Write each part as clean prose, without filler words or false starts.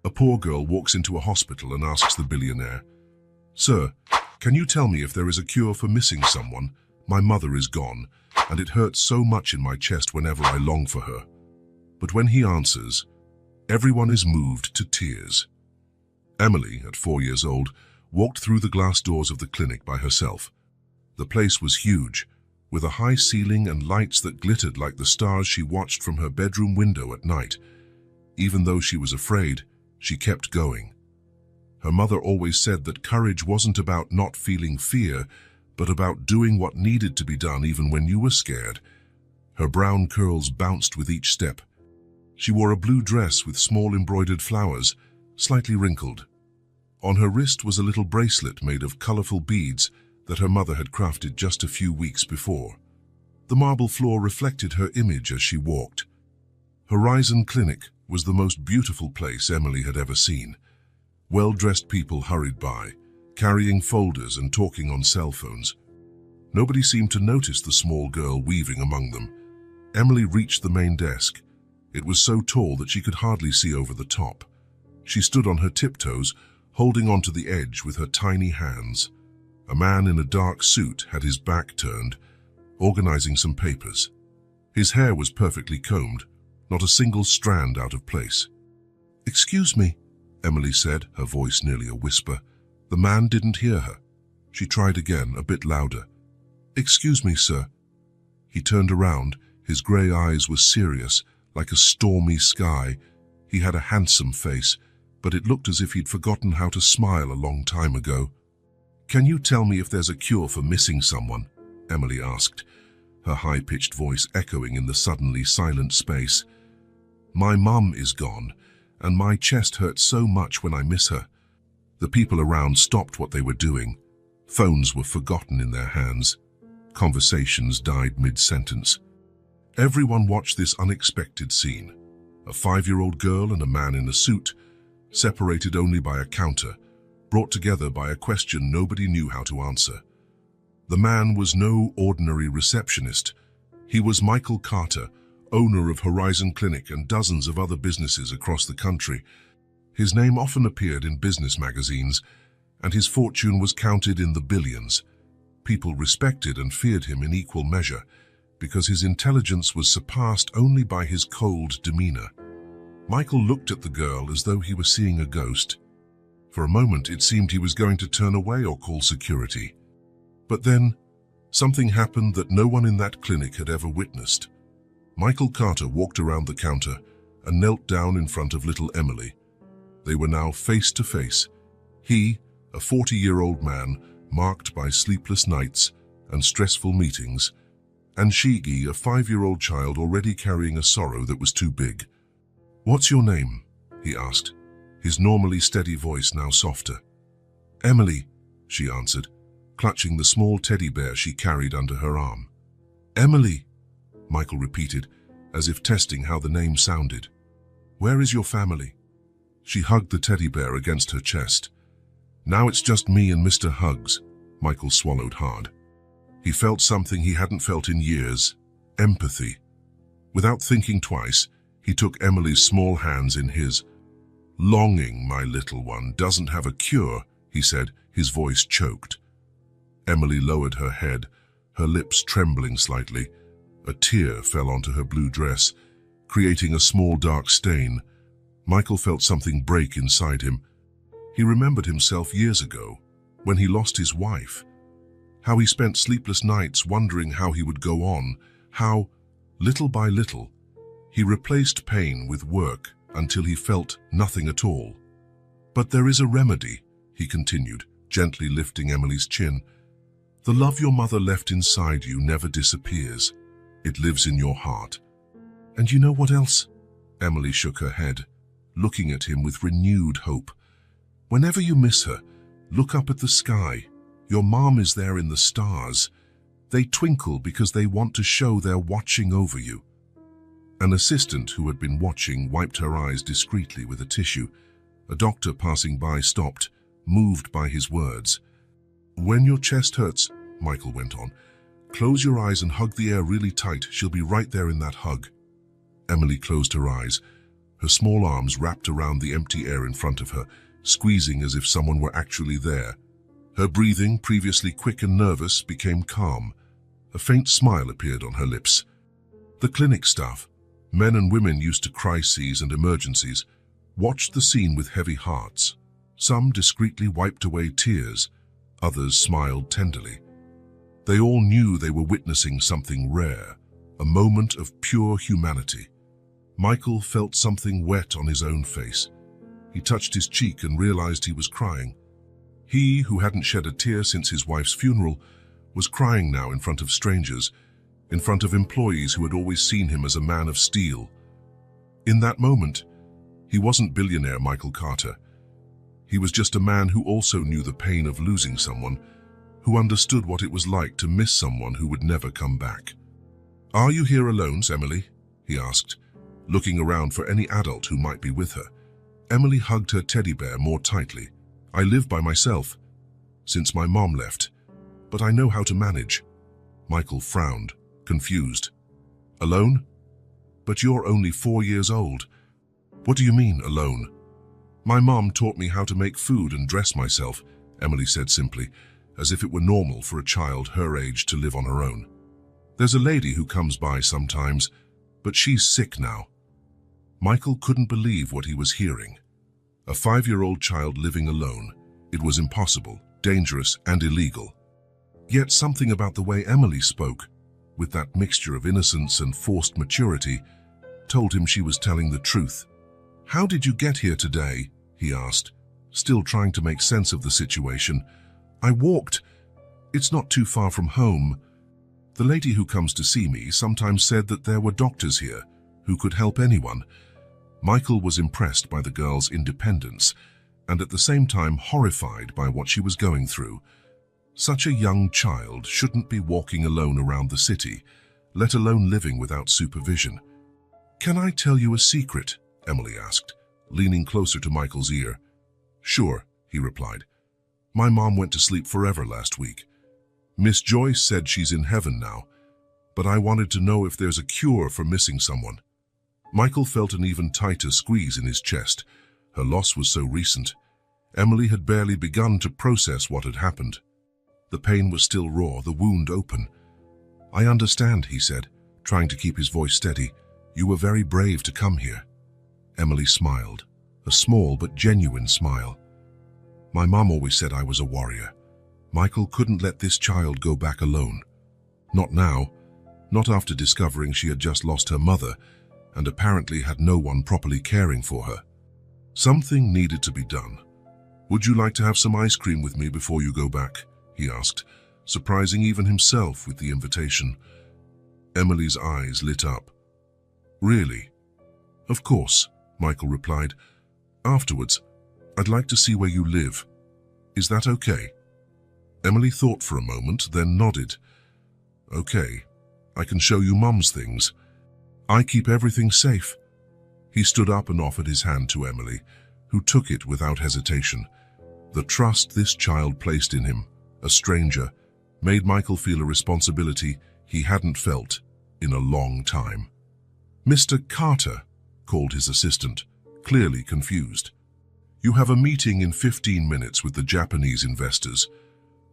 A poor girl walks into a hospital and asks the billionaire, "Sir, can you tell me if there is a cure for missing someone? My mother is gone, and it hurts so much in my chest whenever I long for her." But when he answers, everyone is moved to tears. Emily, at 4 years old, walked through the glass doors of the clinic by herself. The place was huge, with a high ceiling and lights that glittered like the stars she watched from her bedroom window at night. Even though she was afraid, she kept going. Her mother always said that courage wasn't about not feeling fear, but about doing what needed to be done even when you were scared. Her brown curls bounced with each step. She wore a blue dress with small embroidered flowers, slightly wrinkled. On her wrist was a little bracelet made of colorful beads that her mother had crafted just a few weeks before. The marble floor reflected her image as she walked. Horizon Clinic was the most beautiful place Emily had ever seen. Well-dressed people hurried by, carrying folders and talking on cell phones. Nobody seemed to notice the small girl weaving among them. Emily reached the main desk. It was so tall that she could hardly see over the top. She stood on her tiptoes, holding onto the edge with her tiny hands. A man in a dark suit had his back turned, organizing some papers. His hair was perfectly combed, not a single strand out of place. "Excuse me," Emily said, her voice nearly a whisper. The man didn't hear her. She tried again, a bit louder. "Excuse me, sir." He turned around. His grey eyes were serious, like a stormy sky. He had a handsome face, but it looked as if he'd forgotten how to smile a long time ago. "Can you tell me if there's a cure for missing someone?" Emily asked, her high-pitched voice echoing in the suddenly silent space. "My mum is gone, and my chest hurts so much when I miss her." The people around stopped what they were doing. Phones were forgotten in their hands. Conversations died mid-sentence. Everyone watched this unexpected scene. A 5-year-old girl and a man in a suit, separated only by a counter, brought together by a question nobody knew how to answer. The man was no ordinary receptionist. He was Michael Carter, owner of Horizon Clinic and dozens of other businesses across the country. His name often appeared in business magazines, and his fortune was counted in the billions. People respected and feared him in equal measure, because his intelligence was surpassed only by his cold demeanor. Michael looked at the girl as though he were seeing a ghost. For a moment, it seemed he was going to turn away or call security. But then, something happened that no one in that clinic had ever witnessed. Michael Carter walked around the counter and knelt down in front of little Emily. They were now face to face. He, a 40-year-old man, marked by sleepless nights and stressful meetings, and Shigi, a 5-year-old child already carrying a sorrow that was too big. "What's your name?" he asked, his normally steady voice now softer. "Emily," she answered, clutching the small teddy bear she carried under her arm. "Emily," Michael repeated, as if testing how the name sounded. "Where is your family?" She hugged the teddy bear against her chest. "Now it's just me and Mr. Hugs." Michael swallowed hard. He felt something he hadn't felt in years: empathy. Without thinking twice, he took Emily's small hands in his. "Longing, my little one, doesn't have a cure," he said, his voice choked. Emily lowered her head, her lips trembling slightly. A tear fell onto her blue dress, creating a small dark stain. Michael felt something break inside him. He remembered himself years ago, when he lost his wife. How he spent sleepless nights wondering how he would go on, how, little by little, he replaced pain with work until he felt nothing at all. "But there is a remedy," he continued, gently lifting Emily's chin. "The love your mother left inside you never disappears. It lives in your heart. And you know what else?" Emily shook her head, looking at him with renewed hope. "Whenever you miss her, look up at the sky. Your mom is there in the stars. They twinkle because they want to show they're watching over you." An assistant who had been watching wiped her eyes discreetly with a tissue. A doctor passing by stopped, moved by his words. "When your chest hurts," Michael went on, "close your eyes and hug the air really tight. She'll be right there in that hug." Emily closed her eyes. her small arms wrapped around the empty air in front of her, squeezing as if someone were actually there. Her breathing, previously quick and nervous, became calm. A faint smile appeared on her lips. The clinic staff, men and women used to crises and emergencies, watched the scene with heavy hearts. Some discreetly wiped away tears, others smiled tenderly. They all knew they were witnessing something rare, a moment of pure humanity. Michael felt something wet on his own face. He touched his cheek and realized he was crying. He, who hadn't shed a tear since his wife's funeral, was crying now in front of strangers, in front of employees who had always seen him as a man of steel. In that moment, he wasn't billionaire Michael Carter. He was just a man who also knew the pain of losing someone, who understood what it was like to miss someone who would never come back. "Are you here alone, Emily?" he asked, looking around for any adult who might be with her. Emily hugged her teddy bear more tightly. "I live by myself, since my mom left, but I know how to manage." Michael frowned, confused. "Alone? But you're only 4 years old." "What do you mean, alone?" "My mom taught me how to make food and dress myself," Emily said simply, as if it were normal for a child her age to live on her own. "There's a lady who comes by sometimes, but she's sick now." Michael couldn't believe what he was hearing. A 5-year-old child living alone. It was impossible, dangerous, and illegal. Yet something about the way Emily spoke, with that mixture of innocence and forced maturity, told him she was telling the truth. "How did you get here today?" he asked, still trying to make sense of the situation. "I walked. It's not too far from home. The lady who comes to see me sometimes said that there were doctors here who could help anyone." Michael was impressed by the girl's independence and at the same time horrified by what she was going through. Such a young child shouldn't be walking alone around the city, let alone living without supervision. "Can I tell you a secret?" Emily asked, leaning closer to Michael's ear. "Sure," he replied. "My mom went to sleep forever last week. Miss Joyce said she's in heaven now, but I wanted to know if there's a cure for missing someone." Michael felt an even tighter squeeze in his chest. Her loss was so recent. Emily had barely begun to process what had happened. The pain was still raw, the wound open. "I understand," he said, trying to keep his voice steady. "You were very brave to come here." Emily smiled, a small but genuine smile. "My mom always said I was a warrior." Michael couldn't let this child go back alone. Not now, not after discovering she had just lost her mother and apparently had no one properly caring for her. Something needed to be done. "Would you like to have some ice cream with me before you go back?" he asked, surprising even himself with the invitation. Emily's eyes lit up. "Really?" "Of course," Michael replied. "Afterwards, I'd like to see where you live. Is that okay?" Emily thought for a moment, then nodded. "Okay, I can show you Mum's things. I keep everything safe." He stood up and offered his hand to Emily, who took it without hesitation. The trust this child placed in him, a stranger, made Michael feel a responsibility he hadn't felt in a long time. "Mr. Carter," called his assistant, clearly confused. "You have a meeting in 15 minutes with the Japanese investors."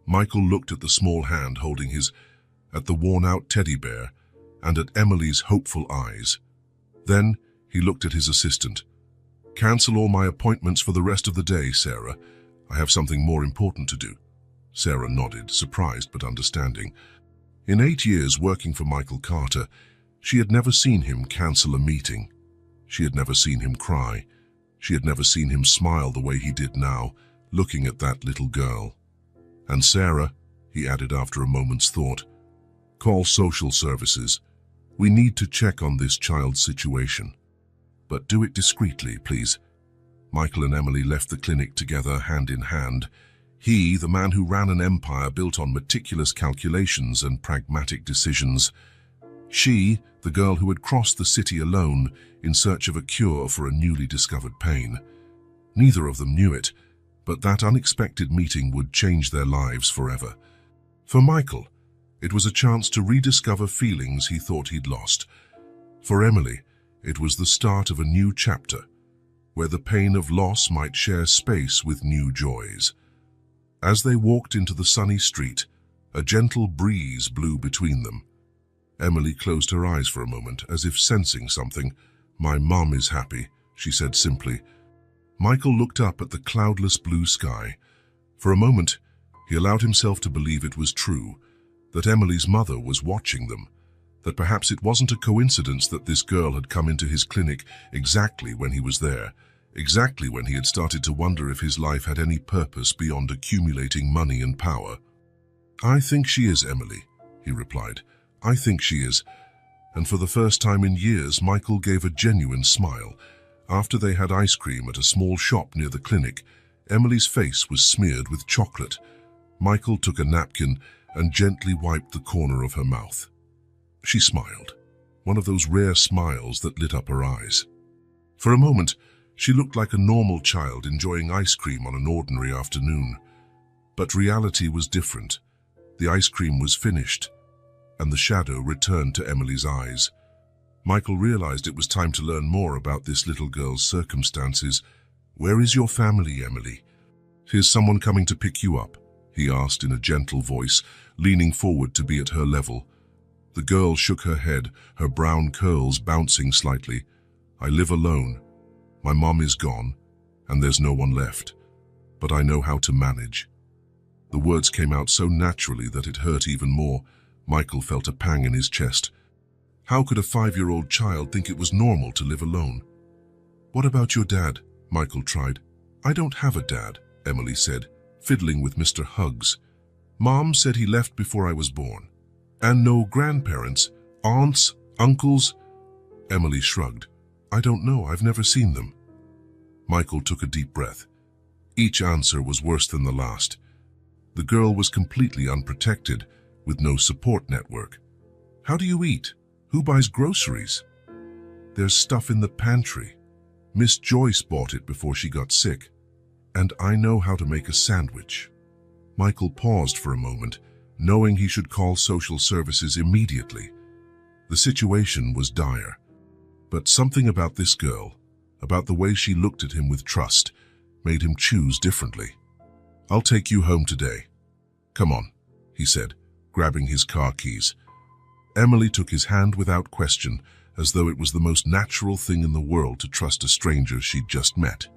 Michael looked at the small hand holding his, at the worn-out teddy bear, and at Emily's hopeful eyes. Then he looked at his assistant. "Cancel all my appointments for the rest of the day, Sarah. I have something more important to do." Sarah nodded, surprised but understanding. In 8 years working for Michael Carter, she had never seen him cancel a meeting. She had never seen him cry. She had never seen him smile the way he did now, looking at that little girl. "And Sarah," he added after a moment's thought, "call social services. We need to check on this child's situation. But do it discreetly, please." Michael and Emily left the clinic together, hand in hand. He, the man who ran an empire built on meticulous calculations and pragmatic decisions. She, the girl who had crossed the city alone in search of a cure for a newly discovered pain. Neither of them knew it, but that unexpected meeting would change their lives forever. For Michael, it was a chance to rediscover feelings he thought he'd lost. For Emily, It was the start of a new chapter, where the pain of loss might share space with new joys. As they walked into the sunny street, a gentle breeze blew between them. Emily closed her eyes for a moment, as if sensing something. "My mom is happy," she said simply. Michael looked up at the cloudless blue sky. For a moment, he allowed himself to believe it was true, that Emily's mother was watching them, that perhaps it wasn't a coincidence that this girl had come into his clinic exactly when he was there, exactly when he had started to wonder if his life had any purpose beyond accumulating money and power. "I think she is, Emily," he replied. "I think she is." And for the first time in years, Michael gave a genuine smile. After they had ice cream at a small shop near the clinic, Emily's face was smeared with chocolate. Michael took a napkin and gently wiped the corner of her mouth. She smiled, one of those rare smiles that lit up her eyes. For a moment, she looked like a normal child enjoying ice cream on an ordinary afternoon. But reality was different. The ice cream was finished, and the shadow returned to Emily's eyes. Michael realized it was time to learn more about this little girl's circumstances. "Where is your family, Emily?" "Is someone coming to pick you up?" he asked in a gentle voice, leaning forward to be at her level. The girl shook her head, her brown curls bouncing slightly. "I live alone. My mom is gone, and there's no one left. But I know how to manage." The words came out so naturally that it hurt even more. Michael felt a pang in his chest. How could a 5-year-old child think it was normal to live alone? "What about your dad?" Michael tried. "I don't have a dad," Emily said, fiddling with Mr. Hugs. "Mom said he left before I was born. And no grandparents, aunts, uncles?" Emily shrugged. "I don't know, I've never seen them." Michael took a deep breath. Each answer was worse than the last. The girl was completely unprotected, with no support network. "How do you eat? Who buys groceries?" "There's stuff in the pantry. Miss Joyce bought it before she got sick. And I know how to make a sandwich." Michael paused for a moment, knowing he should call social services immediately. The situation was dire. But something about this girl, about the way she looked at him with trust, made him choose differently. "I'll take you home today. Come on," he said, grabbing his car keys. Emily took his hand without question, as though it was the most natural thing in the world to trust a stranger she'd just met.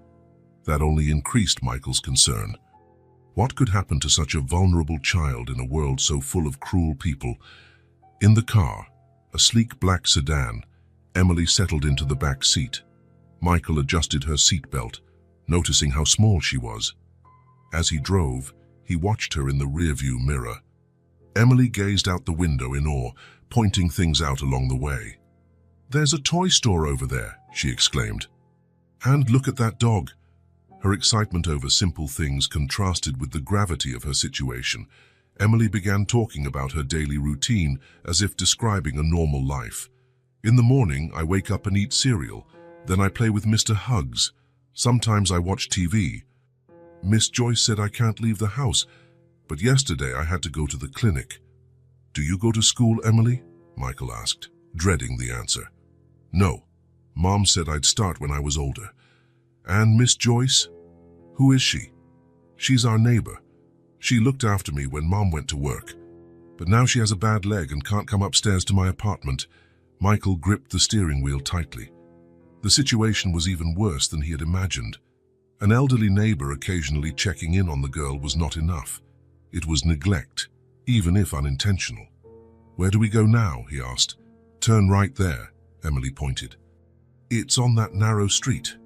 That only increased Michael's concern. What could happen to such a vulnerable child in a world so full of cruel people? In the car, a sleek black sedan, Emily settled into the back seat. Michael adjusted her seatbelt, noticing how small she was. As he drove, he watched her in the rearview mirror. Emily gazed out the window in awe, pointing things out along the way. "There's a toy store over there," she exclaimed. "And look at that dog." Her excitement over simple things contrasted with the gravity of her situation. Emily began talking about her daily routine as if describing a normal life. "In the morning, I wake up and eat cereal. Then I play with Mr. Hugs. Sometimes I watch TV. Miss Joyce said I can't leave the house, but yesterday I had to go to the clinic." "Do you go to school, Emily?" Michael asked, dreading the answer. "No. Mom said I'd start when I was older." "And Miss Joyce? Who is she?" "She's our neighbor. She looked after me when Mom went to work. But now she has a bad leg and can't come upstairs to my apartment." Michael gripped the steering wheel tightly. The situation was even worse than he had imagined. An elderly neighbor occasionally checking in on the girl was not enough. It was neglect, even if unintentional. "Where do we go now?" he asked. "Turn right there," Emily pointed. "It's on that narrow street."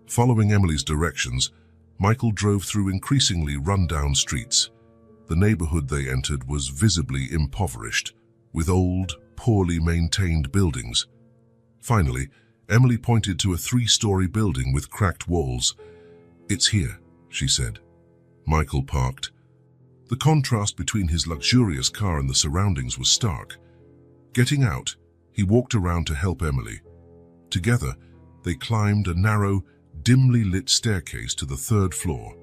Following Emily's directions, Michael drove through increasingly run-down streets. The neighborhood they entered was visibly impoverished, with old, poorly maintained buildings. Finally, Emily pointed to a 3-story building with cracked walls. "It's here," she said. Michael parked. The contrast between his luxurious car and the surroundings was stark. Getting out, he walked around to help Emily. Together, they climbed a narrow, dimly lit staircase to the 3rd floor.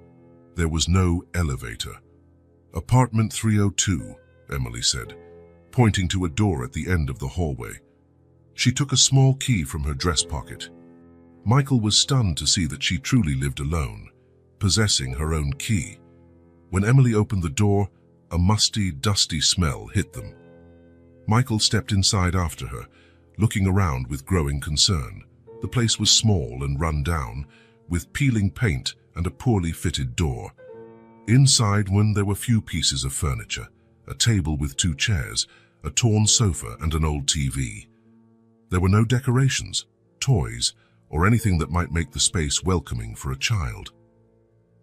There was no elevator. "Apartment 302, Emily said, pointing to a door at the end of the hallway. She took a small key from her dress pocket. Michael was stunned to see that she truly lived alone, possessing her own key. When Emily opened the door, a musty, dusty smell hit them. Michael stepped inside after her, looking around with growing concern. The place was small and run down, with peeling paint and a poorly fitted door. Inside there were few pieces of furniture, a table with 2 chairs, a torn sofa and an old TV. There were no decorations, toys, or anything that might make the space welcoming for a child.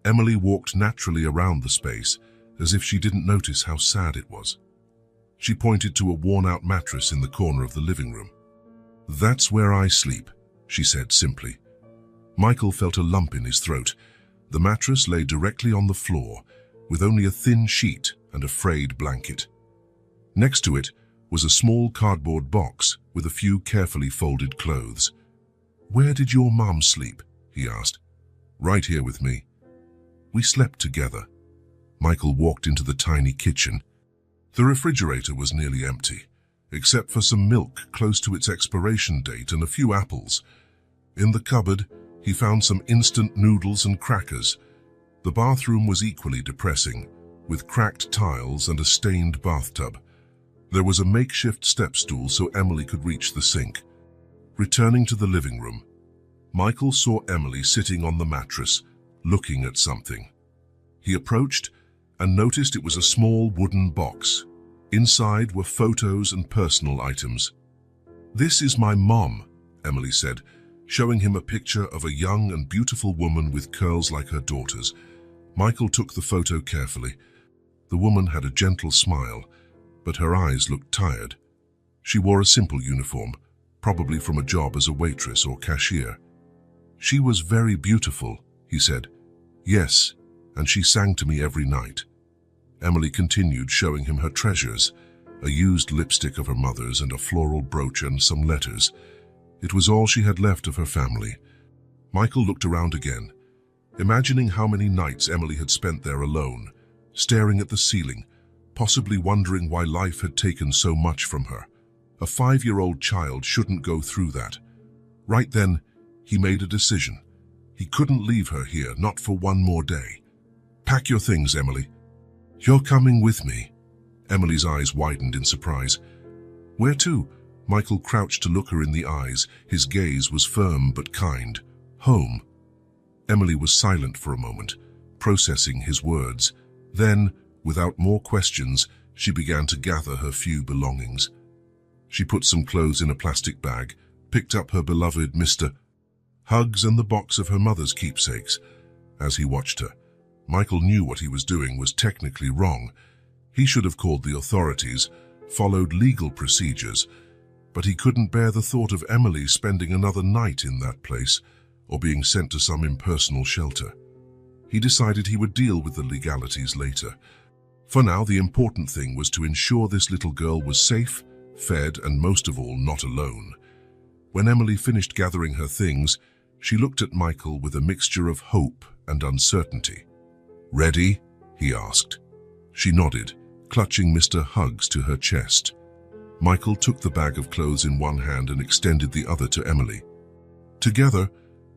Emily walked naturally around the space, as if she didn't notice how sad it was. She pointed to a worn-out mattress in the corner of the living room. "That's where I sleep," she said simply. Michael felt a lump in his throat. The mattress lay directly on the floor, with only a thin sheet and a frayed blanket. Next to it was a small cardboard box with a few carefully folded clothes. "Where did your mom sleep?" he asked. "Right here with me." "We slept together." Michael walked into the tiny kitchen. The refrigerator was nearly empty, except for some milk close to its expiration date and a few apples. In the cupboard, he found some instant noodles and crackers. The bathroom was equally depressing, with cracked tiles and a stained bathtub. There was a makeshift step stool so Emily could reach the sink. Returning to the living room, Michael saw Emily sitting on the mattress, looking at something. He approached and noticed it was a small wooden box. Inside were photos and personal items. "This is my mom," Emily said, showing him a picture of a young and beautiful woman with curls like her daughter's. Michael took the photo carefully. The woman had a gentle smile, but her eyes looked tired. She wore a simple uniform, probably from a job as a waitress or cashier. "She was very beautiful," he said. "Yes, and she sang to me every night." Emily continued, showing him her treasures, a used lipstick of her mother's and a floral brooch and some letters. It was all she had left of her family. Michael looked around again, imagining how many nights Emily had spent there alone, staring at the ceiling, possibly wondering why life had taken so much from her. A 5-year-old child shouldn't go through that. Right then, he made a decision. He couldn't leave her here, not for one more day. "Pack your things, Emily." "You're coming with me." Emily's eyes widened in surprise. "Where to?" Michael crouched to look her in the eyes. His gaze was firm but kind. "Home." Emily was silent for a moment, processing his words. Then, without more questions, she began to gather her few belongings. She put some clothes in a plastic bag, picked up her beloved Mr. Hugs and the box of her mother's keepsakes. As he watched her, Michael knew what he was doing was technically wrong. He should have called the authorities, followed legal procedures, but he couldn't bear the thought of Emily spending another night in that place or being sent to some impersonal shelter. He decided he would deal with the legalities later. For now, the important thing was to ensure this little girl was safe, fed, and most of all, not alone. When Emily finished gathering her things, she looked at Michael with a mixture of hope and uncertainty. "Ready?" he asked. She nodded, clutching Mr. Hugs to her chest. Michael took the bag of clothes in one hand and extended the other to Emily. Together,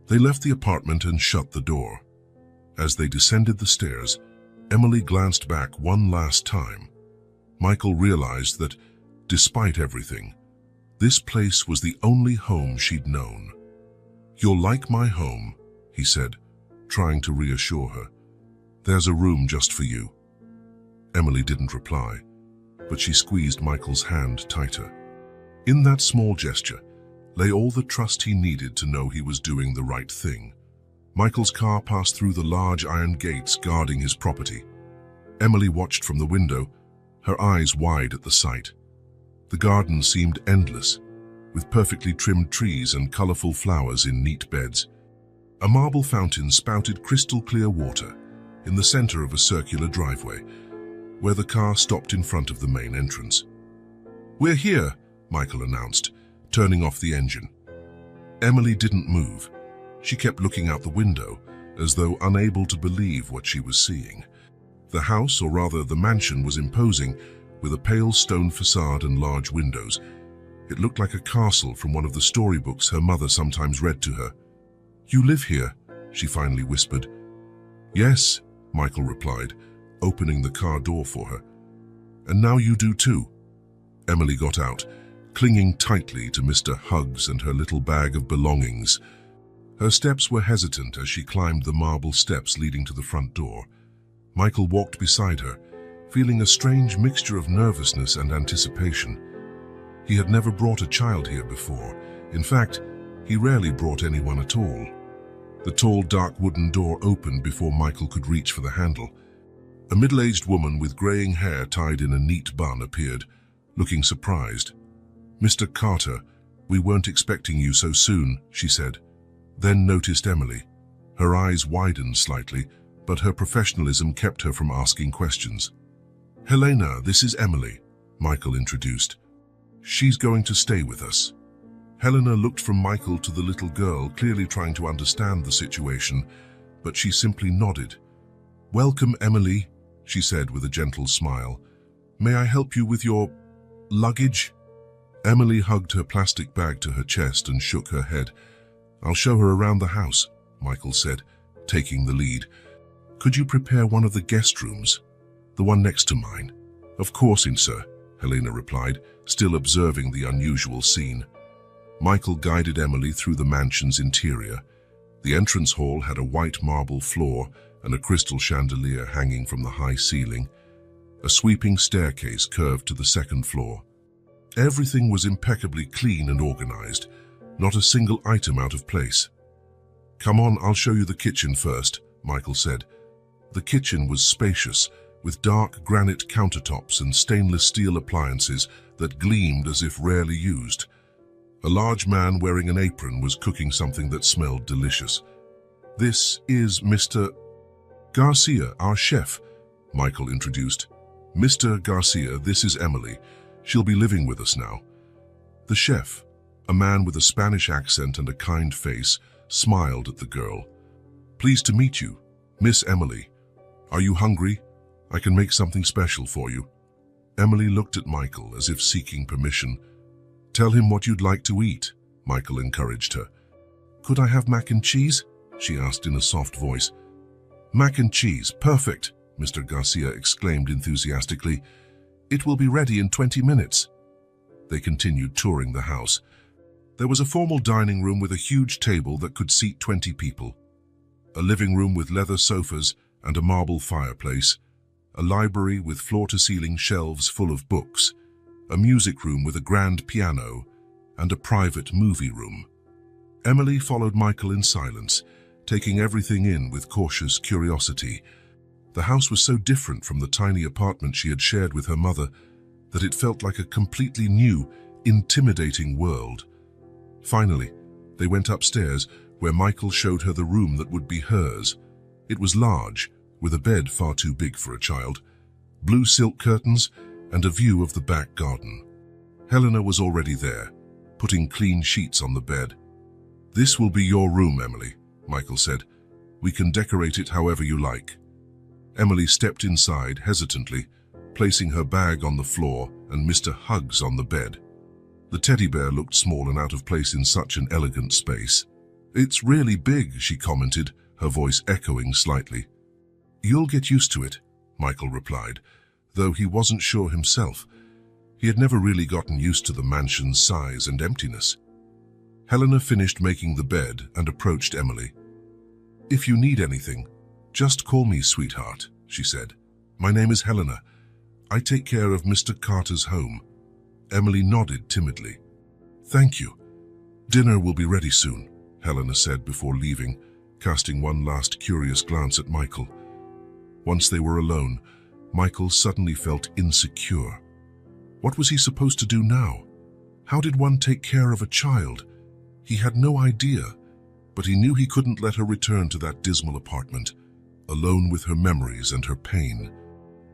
they left the apartment and shut the door. As they descended the stairs, Emily glanced back one last time. Michael realized that, despite everything, this place was the only home she'd known. "You'll like my home," he said, trying to reassure her. "There's a room just for you." Emily didn't reply, but she squeezed Michael's hand tighter. In that small gesture lay all the trust he needed to know he was doing the right thing. Michael's car passed through the large iron gates guarding his property. Emily watched from the window, her eyes wide at the sight. The garden seemed endless, with perfectly trimmed trees and colorful flowers in neat beds. A marble fountain spouted crystal-clear water in the center of a circular driveway, where the car stopped in front of the main entrance. "We're here," Michael announced, turning off the engine. Emily didn't move. She kept looking out the window, as though unable to believe what she was seeing. The house, or rather the mansion, was imposing, with a pale stone facade and large windows. It looked like a castle from one of the storybooks her mother sometimes read to her. "You live here?" she finally whispered. "Yes," Michael replied, opening the car door for her. "And now you do too." Emily got out, clinging tightly to Mr. Huggs and her little bag of belongings. Her steps were hesitant as she climbed the marble steps leading to the front door. Michael walked beside her, feeling a strange mixture of nervousness and anticipation. He had never brought a child here before. In fact, he rarely brought anyone at all. The tall, dark wooden door opened before Michael could reach for the handle. A middle-aged woman with graying hair tied in a neat bun appeared, looking surprised. "Mr. Carter, we weren't expecting you so soon," she said. Then noticed Emily. Her eyes widened slightly, but her professionalism kept her from asking questions. "Helena, this is Emily," Michael introduced. "She's going to stay with us." Helena looked from Michael to the little girl, clearly trying to understand the situation, but she simply nodded. "Welcome, Emily," she said with a gentle smile. "May I help you with your luggage?" Emily hugged her plastic bag to her chest and shook her head. "I'll show her around the house," Michael said, taking the lead. "Could you prepare one of the guest rooms? The one next to mine?" "Of course, sir," Helena replied, still observing the unusual scene. Michael guided Emily through the mansion's interior. The entrance hall had a white marble floor and a crystal chandelier hanging from the high ceiling. A sweeping staircase curved to the second floor. Everything was impeccably clean and organized, not a single item out of place. "Come on, I'll show you the kitchen first," Michael said. The kitchen was spacious, with dark granite countertops and stainless steel appliances that gleamed as if rarely used. A large man wearing an apron was cooking something that smelled delicious. "This is Mr. Garcia, our chef," Michael introduced. "Mr. Garcia, this is Emily. She'll be living with us now." The chef, a man with a Spanish accent and a kind face, smiled at the girl. "Pleased to meet you, Miss Emily. Are you hungry? I can make something special for you." Emily looked at Michael as if seeking permission. "Tell him what you'd like to eat," Michael encouraged her. "Could I have mac and cheese?" she asked in a soft voice. "Mac and cheese, perfect," Mr. Garcia exclaimed enthusiastically. "It will be ready in 20 minutes. They continued touring the house. There was a formal dining room with a huge table that could seat 20 people, a living room with leather sofas and a marble fireplace, a library with floor-to-ceiling shelves full of books, a music room with a grand piano, and a private movie room. Emily followed Michael in silence, taking everything in with cautious curiosity. The house was so different from the tiny apartment she had shared with her mother that it felt like a completely new, intimidating world. Finally, they went upstairs, where Michael showed her the room that would be hers. It was large, with a bed far too big for a child, blue silk curtains, and a view of the back garden. Helena was already there, putting clean sheets on the bed. "This will be your room, Emily," Michael said. "We can decorate it however you like." Emily stepped inside hesitantly, placing her bag on the floor and Mr. Huggs on the bed. The teddy bear looked small and out of place in such an elegant space. "It's really big," she commented, her voice echoing slightly. "You'll get used to it," Michael replied, though he wasn't sure himself. He had never really gotten used to the mansion's size and emptiness. Helena finished making the bed and approached Emily. "If you need anything, just call me, sweetheart," she said. "My name is Helena. I take care of Mr. Carter's home." Emily nodded timidly. "Thank you. Dinner will be ready soon," Helena said before leaving, casting one last curious glance at Michael. Once they were alone, Michael suddenly felt insecure. What was he supposed to do now? How did one take care of a child? He had no idea, but he knew he couldn't let her return to that dismal apartment, alone with her memories and her pain.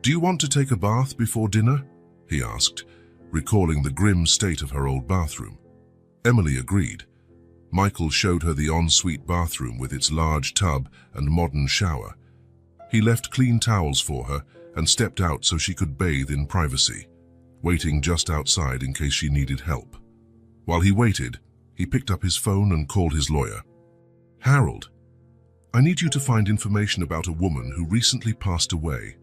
"Do you want to take a bath before dinner?" he asked, recalling the grim state of her old bathroom. Emily agreed. Michael showed her the ensuite bathroom with its large tub and modern shower. He left clean towels for her and stepped out so she could bathe in privacy, waiting just outside in case she needed help. While he waited, he picked up his phone and called his lawyer. "Harold, I need you to find information about a woman who recently passed away.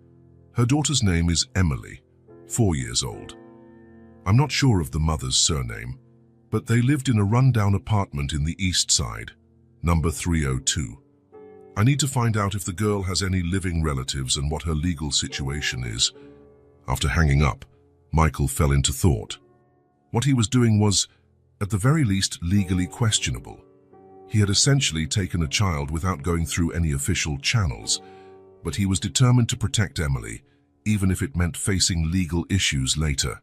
Her daughter's name is Emily, 4 years old. I'm not sure of the mother's surname, but they lived in a rundown apartment in the East Side, number 302. I need to find out if the girl has any living relatives and what her legal situation is." After hanging up, Michael fell into thought. What he was doing was, at the very least, legally questionable. He had essentially taken a child without going through any official channels, but he was determined to protect Emily, even if it meant facing legal issues later.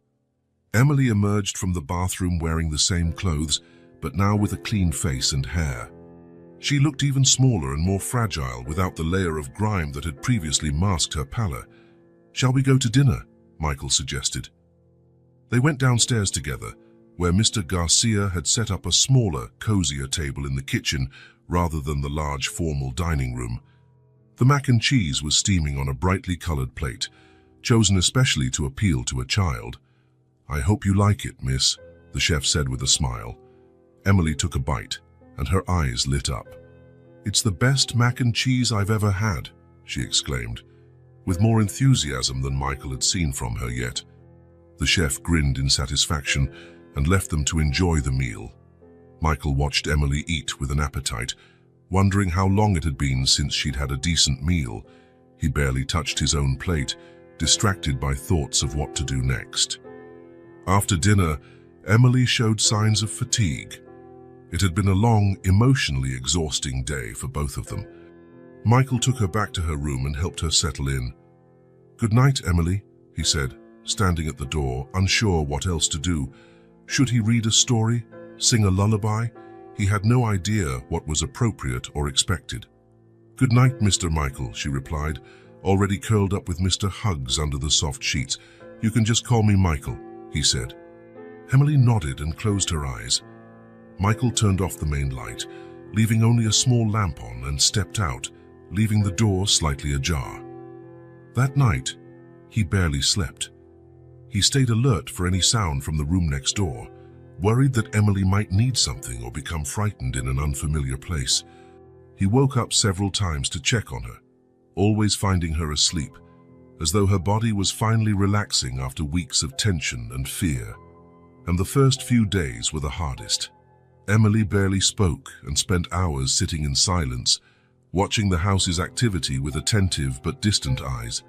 Emily emerged from the bathroom wearing the same clothes, but now with a clean face and hair. She looked even smaller and more fragile without the layer of grime that had previously masked her pallor. "Shall we go to dinner?" Michael suggested. They went downstairs together, where Mr. Garcia had set up a smaller, cozier table in the kitchen rather than the large formal dining room. The mac and cheese was steaming on a brightly colored plate, chosen especially to appeal to a child. "I hope you like it, miss," the chef said with a smile. Emily took a bite, and her eyes lit up. "It's the best mac and cheese I've ever had," she exclaimed, with more enthusiasm than Michael had seen from her yet. The chef grinned in satisfaction and left them to enjoy the meal. Michael watched Emily eat with an appetite, wondering how long it had been since she'd had a decent meal. He barely touched his own plate, distracted by thoughts of what to do next. After dinner, Emily showed signs of fatigue. It had been a long, emotionally exhausting day for both of them. Michael took her back to her room and helped her settle in. "Good night, Emily," he said, standing at the door, unsure what else to do. Should he read a story? Sing a lullaby? He had no idea what was appropriate or expected. "Good night, Mr. Michael," she replied, already curled up with Mr. Hugs under the soft sheets. "You can just call me Michael," he said. Emily nodded and closed her eyes. Michael turned off the main light, leaving only a small lamp on, and stepped out, leaving the door slightly ajar. That night, he barely slept. He stayed alert for any sound from the room next door, worried that Emily might need something or become frightened in an unfamiliar place. He woke up several times to check on her, always finding her asleep, as though her body was finally relaxing after weeks of tension and fear. And the first few days were the hardest. Emily barely spoke and spent hours sitting in silence, watching the house's activity with attentive but distant eyes.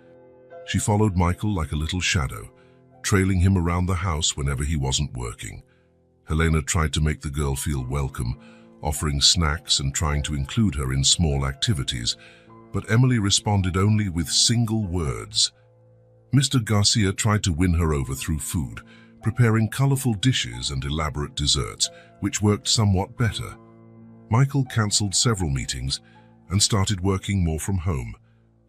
She followed Michael like a little shadow, trailing him around the house whenever he wasn't working. Helena tried to make the girl feel welcome, offering snacks and trying to include her in small activities, but Emily responded only with single words. Mr. Garcia tried to win her over through food, preparing colorful dishes and elaborate desserts, which worked somewhat better. Michael canceled several meetings and started working more from home,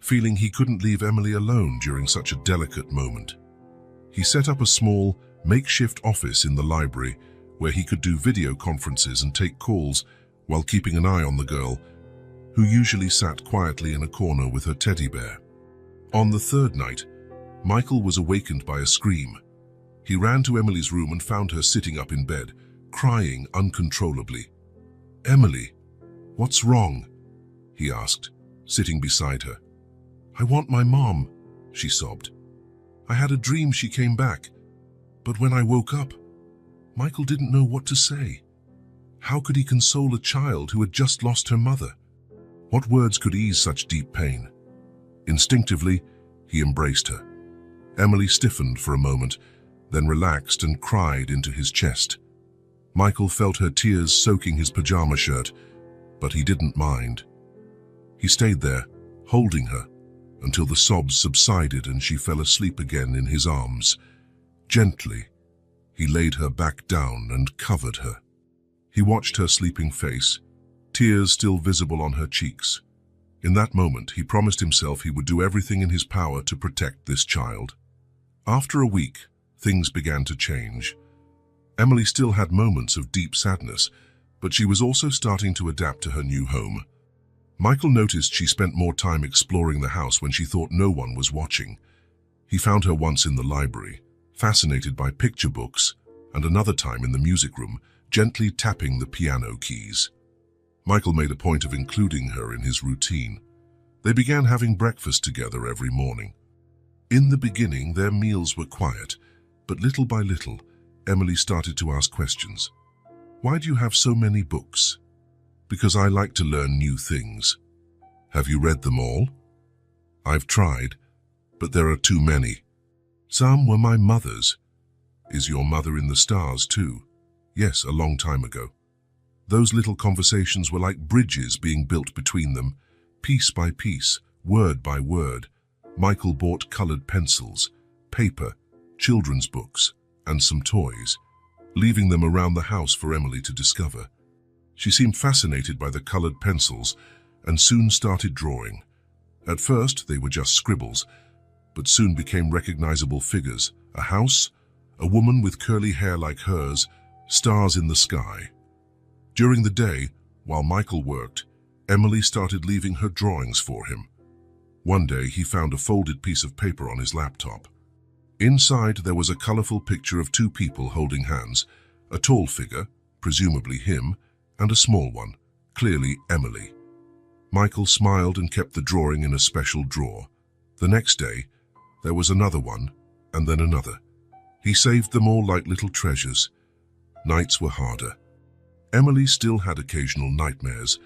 feeling he couldn't leave Emily alone during such a delicate moment. He set up a small, makeshift office in the library where he could do video conferences and take calls while keeping an eye on the girl, who usually sat quietly in a corner with her teddy bear. On the third night, Michael was awakened by a scream. He ran to Emily's room and found her sitting up in bed, crying uncontrollably. "Emily, what's wrong?" he asked, sitting beside her. "I want my mom," she sobbed. "I had a dream she came back, but when I woke up, Michael didn't know what to say. How could he console a child who had just lost her mother? What words could ease such deep pain? Instinctively, he embraced her. Emily stiffened for a moment, then relaxed and cried into his chest. Michael felt her tears soaking his pajama shirt, but he didn't mind. He stayed there, holding her, until the sobs subsided and she fell asleep again in his arms. Gently, he laid her back down and covered her. He watched her sleeping face, tears still visible on her cheeks. In that moment, he promised himself he would do everything in his power to protect this child. After a week, things began to change. Emily still had moments of deep sadness, but she was also starting to adapt to her new home. Michael noticed she spent more time exploring the house when she thought no one was watching. He found her once in the library, fascinated by picture books, and another time in the music room, gently tapping the piano keys. Michael made a point of including her in his routine. They began having breakfast together every morning. In the beginning, their meals were quiet, but little by little, Emily started to ask questions. "Why do you have so many books?" "Because I like to learn new things." "Have you read them all?" "I've tried, but there are too many." "Some were my mother's." "Is your mother in the stars too?" "Yes, a long time ago." Those little conversations were like bridges being built between them, piece by piece, word by word. Michael bought colored pencils, paper, children's books, and some toys, leaving them around the house for Emily to discover. She seemed fascinated by the colored pencils and soon started drawing. At first, they were just scribbles, but soon became recognizable figures: a house, a woman with curly hair like hers, stars in the sky. During the day, while Michael worked, Emily started leaving her drawings for him. One day, he found a folded piece of paper on his laptop. Inside, there was a colorful picture of two people holding hands, a tall figure, presumably him, and a small one, clearly Emily. Michael smiled and kept the drawing in a special drawer. The next day, there was another one, and then another. He saved them all like little treasures. Nights were harder. Emily still had occasional nightmares,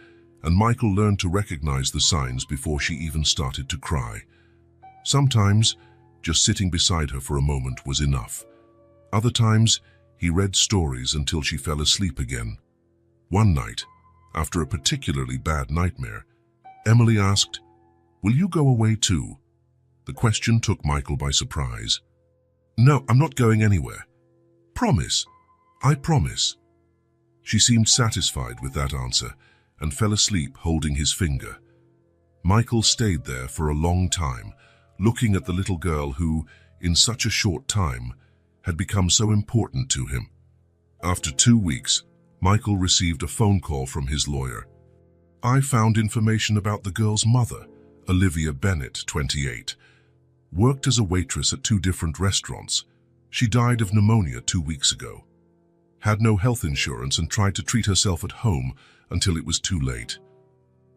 and Michael learned to recognize the signs before she even started to cry. Sometimes, just sitting beside her for a moment was enough. Other times, he read stories until she fell asleep again. One night, after a particularly bad nightmare, Emily asked, "Will you go away too?" The question took Michael by surprise. "No, I'm not going anywhere." "Promise." "I promise." She seemed satisfied with that answer and fell asleep holding his finger. Michael stayed there for a long time, looking at the little girl who, in such a short time, had become so important to him. After 2 weeks, Michael received a phone call from his lawyer. "I found information about the girl's mother, Olivia Bennett, 28. Worked as a waitress at 2 different restaurants. She died of pneumonia 2 weeks ago. Had no health insurance and tried to treat herself at home until it was too late.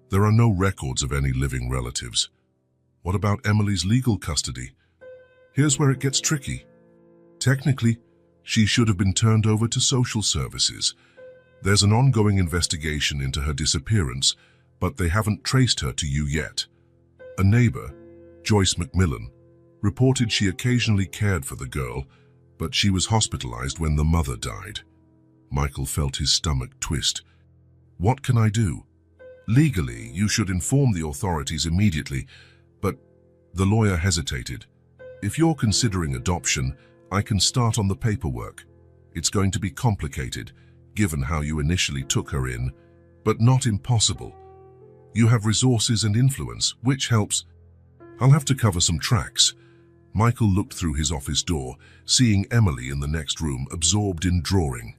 There are no records of any living relatives." "What about Emily's legal custody?" "Here's where it gets tricky. Technically, she should have been turned over to social services. There's an ongoing investigation into her disappearance, but they haven't traced her to you yet." A neighbor, Joyce McMillan, reported she occasionally cared for the girl, but she was hospitalized when the mother died. Michael felt his stomach twist. "What can I do?" "Legally, you should inform the authorities immediately, but..." The lawyer hesitated. "If you're considering adoption, I can start on the paperwork. It's going to be complicated, given how you initially took her in, but not impossible. You have resources and influence, which helps." "I'll have to cover some tracks." Michael looked through his office door, seeing Emily in the next room, absorbed in drawing.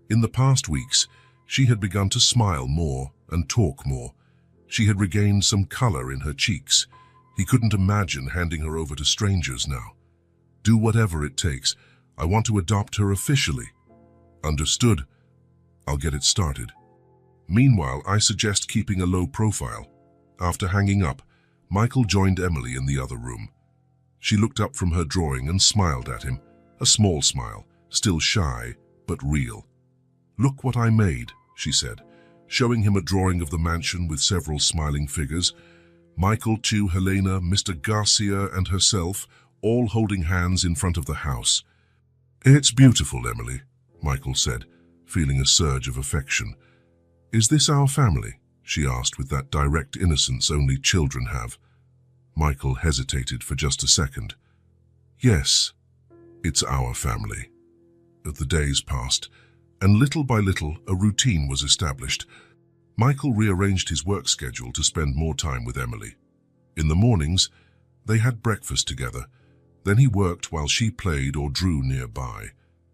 In the past weeks, she had begun to smile more and talk more. She had regained some color in her cheeks. He couldn't imagine handing her over to strangers now. "Do whatever it takes. I want to adopt her officially." "Understood. I'll get it started. Meanwhile, I suggest keeping a low profile." After hanging up, Michael joined Emily in the other room. She looked up from her drawing and smiled at him, a small smile, still shy, but real. "Look what I made," she said, showing him a drawing of the mansion with several smiling figures. Michael, Chu, Helena, Mr. Garcia, and herself, all holding hands in front of the house. "It's beautiful, Emily," Michael said, feeling a surge of affection. "Is this our family?" she asked with that direct innocence only children have. Michael hesitated for just a second. "Yes, it's our family." The days passed, and little by little a routine was established. Michael rearranged his work schedule to spend more time with Emily. In the mornings, they had breakfast together. Then he worked while she played or drew nearby.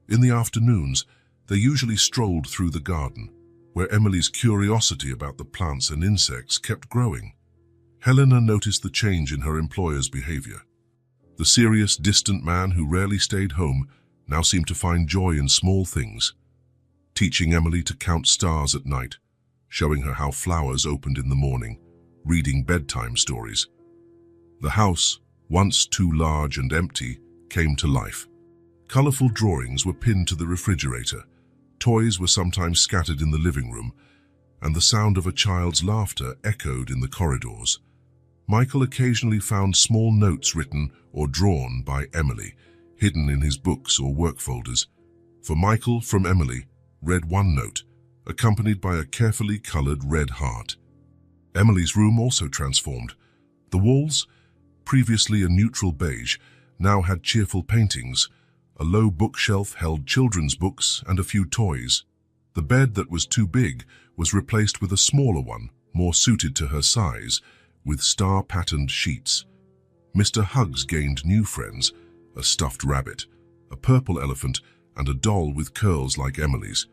In the afternoons, they usually strolled through the garden, where Emily's curiosity about the plants and insects kept growing. Helena noticed the change in her employer's behavior. The serious, distant man who rarely stayed home now seemed to find joy in small things, teaching Emily to count stars at night, showing her how flowers opened in the morning, reading bedtime stories. The house, once too large and empty, came to life. Colorful drawings were pinned to the refrigerator, toys were sometimes scattered in the living room, and the sound of a child's laughter echoed in the corridors. Michael occasionally found small notes written or drawn by Emily, hidden in his books or work folders. For Michael, from Emily, read one note, accompanied by a carefully colored red heart. Emily's room also transformed. The walls, previously a neutral beige, now had cheerful paintings. A low bookshelf held children's books and a few toys. The bed that was too big was replaced with a smaller one, more suited to her size, with star-patterned sheets. Mr. Hugs gained new friends, a stuffed rabbit, a purple elephant, and a doll with curls like Emily's.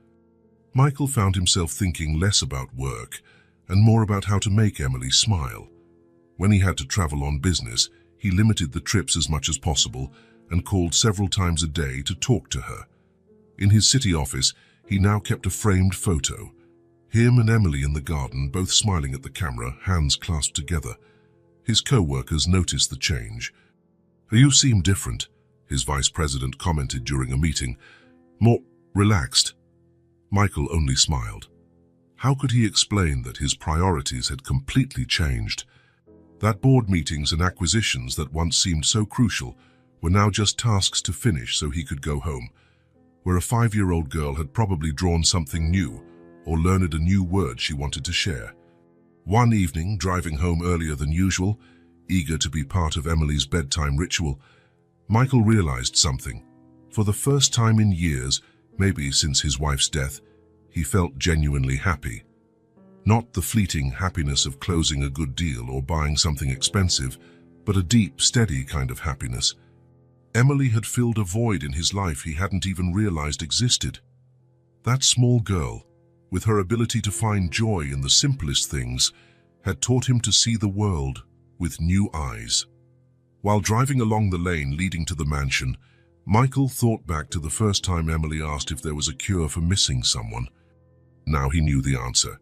Michael found himself thinking less about work and more about how to make Emily smile. When he had to travel on business, he limited the trips as much as possible and called several times a day to talk to her. In his city office, he now kept a framed photo. Him and Emily in the garden, both smiling at the camera, hands clasped together. His co-workers noticed the change. "You seem different," his vice president commented during a meeting. "More relaxed." Michael only smiled. How could he explain that his priorities had completely changed? That board meetings and acquisitions that once seemed so crucial were now just tasks to finish so he could go home, where a 5-year-old girl had probably drawn something new or learned a new word she wanted to share. One evening, driving home earlier than usual, eager to be part of Emily's bedtime ritual, Michael realized something. For the first time in years, maybe since his wife's death, he felt genuinely happy. Not the fleeting happiness of closing a good deal or buying something expensive, but a deep, steady kind of happiness. Emily had filled a void in his life he hadn't even realized existed. That small girl, with her ability to find joy in the simplest things, had taught him to see the world with new eyes. While driving along the lane leading to the mansion, Michael thought back to the first time Emily asked if there was a cure for missing someone. Now he knew the answer.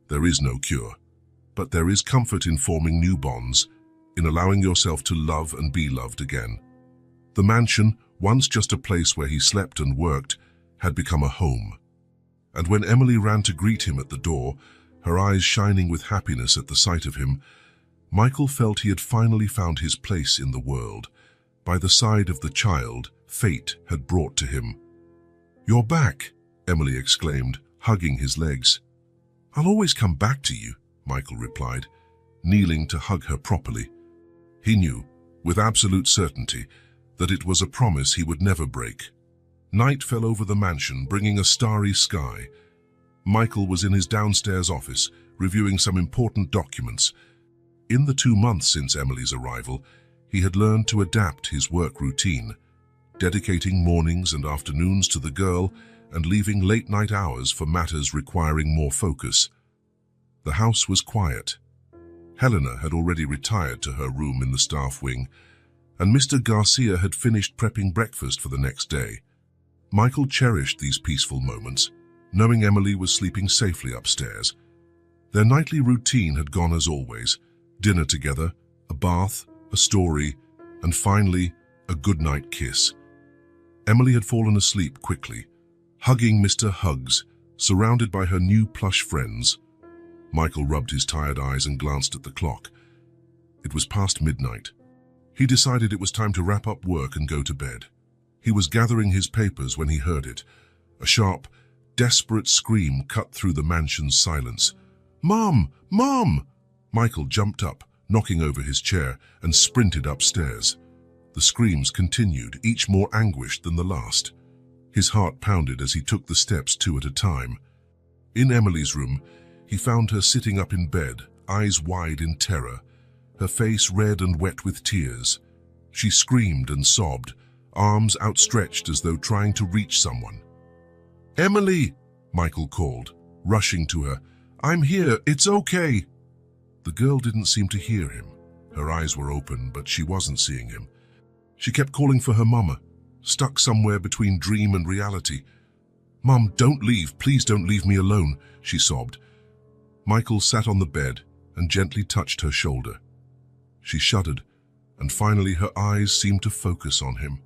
There is no cure, but there is comfort in forming new bonds, in allowing yourself to love and be loved again. The mansion, once just a place where he slept and worked, had become a home. And when Emily ran to greet him at the door, her eyes shining with happiness at the sight of him, Michael felt he had finally found his place in the world, by the side of the child fate had brought to him. "You're back," Emily exclaimed, hugging his legs. "I'll always come back to you," Michael replied, kneeling to hug her properly. He knew, with absolute certainty, that it was a promise he would never break. Night fell over the mansion, bringing a starry sky. Michael was in his downstairs office, reviewing some important documents. In the 2 months since Emily's arrival, he had learned to adapt his work routine, dedicating mornings and afternoons to the girl and leaving late-night hours for matters requiring more focus. The house was quiet. Helena had already retired to her room in the staff wing, and Mr. Garcia had finished prepping breakfast for the next day. Michael cherished these peaceful moments, knowing Emily was sleeping safely upstairs. Their nightly routine had gone as always: dinner together, a bath, a story, and finally, a goodnight kiss. Emily had fallen asleep quickly, hugging Mr. Hugs, surrounded by her new plush friends. Michael rubbed his tired eyes and glanced at the clock. It was past midnight. He decided it was time to wrap up work and go to bed. He was gathering his papers when he heard it. A sharp, desperate scream cut through the mansion's silence. "Mom! Mom!" Michael jumped up, knocking over his chair, and sprinted upstairs. The screams continued, each more anguished than the last. His heart pounded as he took the steps 2 at a time. In Emily's room, he found her sitting up in bed, eyes wide in terror, her face red and wet with tears. She screamed and sobbed, arms outstretched as though trying to reach someone. "Emily!" Michael called, rushing to her. "I'm here, it's okay." The girl didn't seem to hear him. Her eyes were open, but she wasn't seeing him. She kept calling for her mama, stuck somewhere between dream and reality. "Mum, don't leave, please don't leave me alone," she sobbed. Michael sat on the bed and gently touched her shoulder. She shuddered, and finally her eyes seemed to focus on him.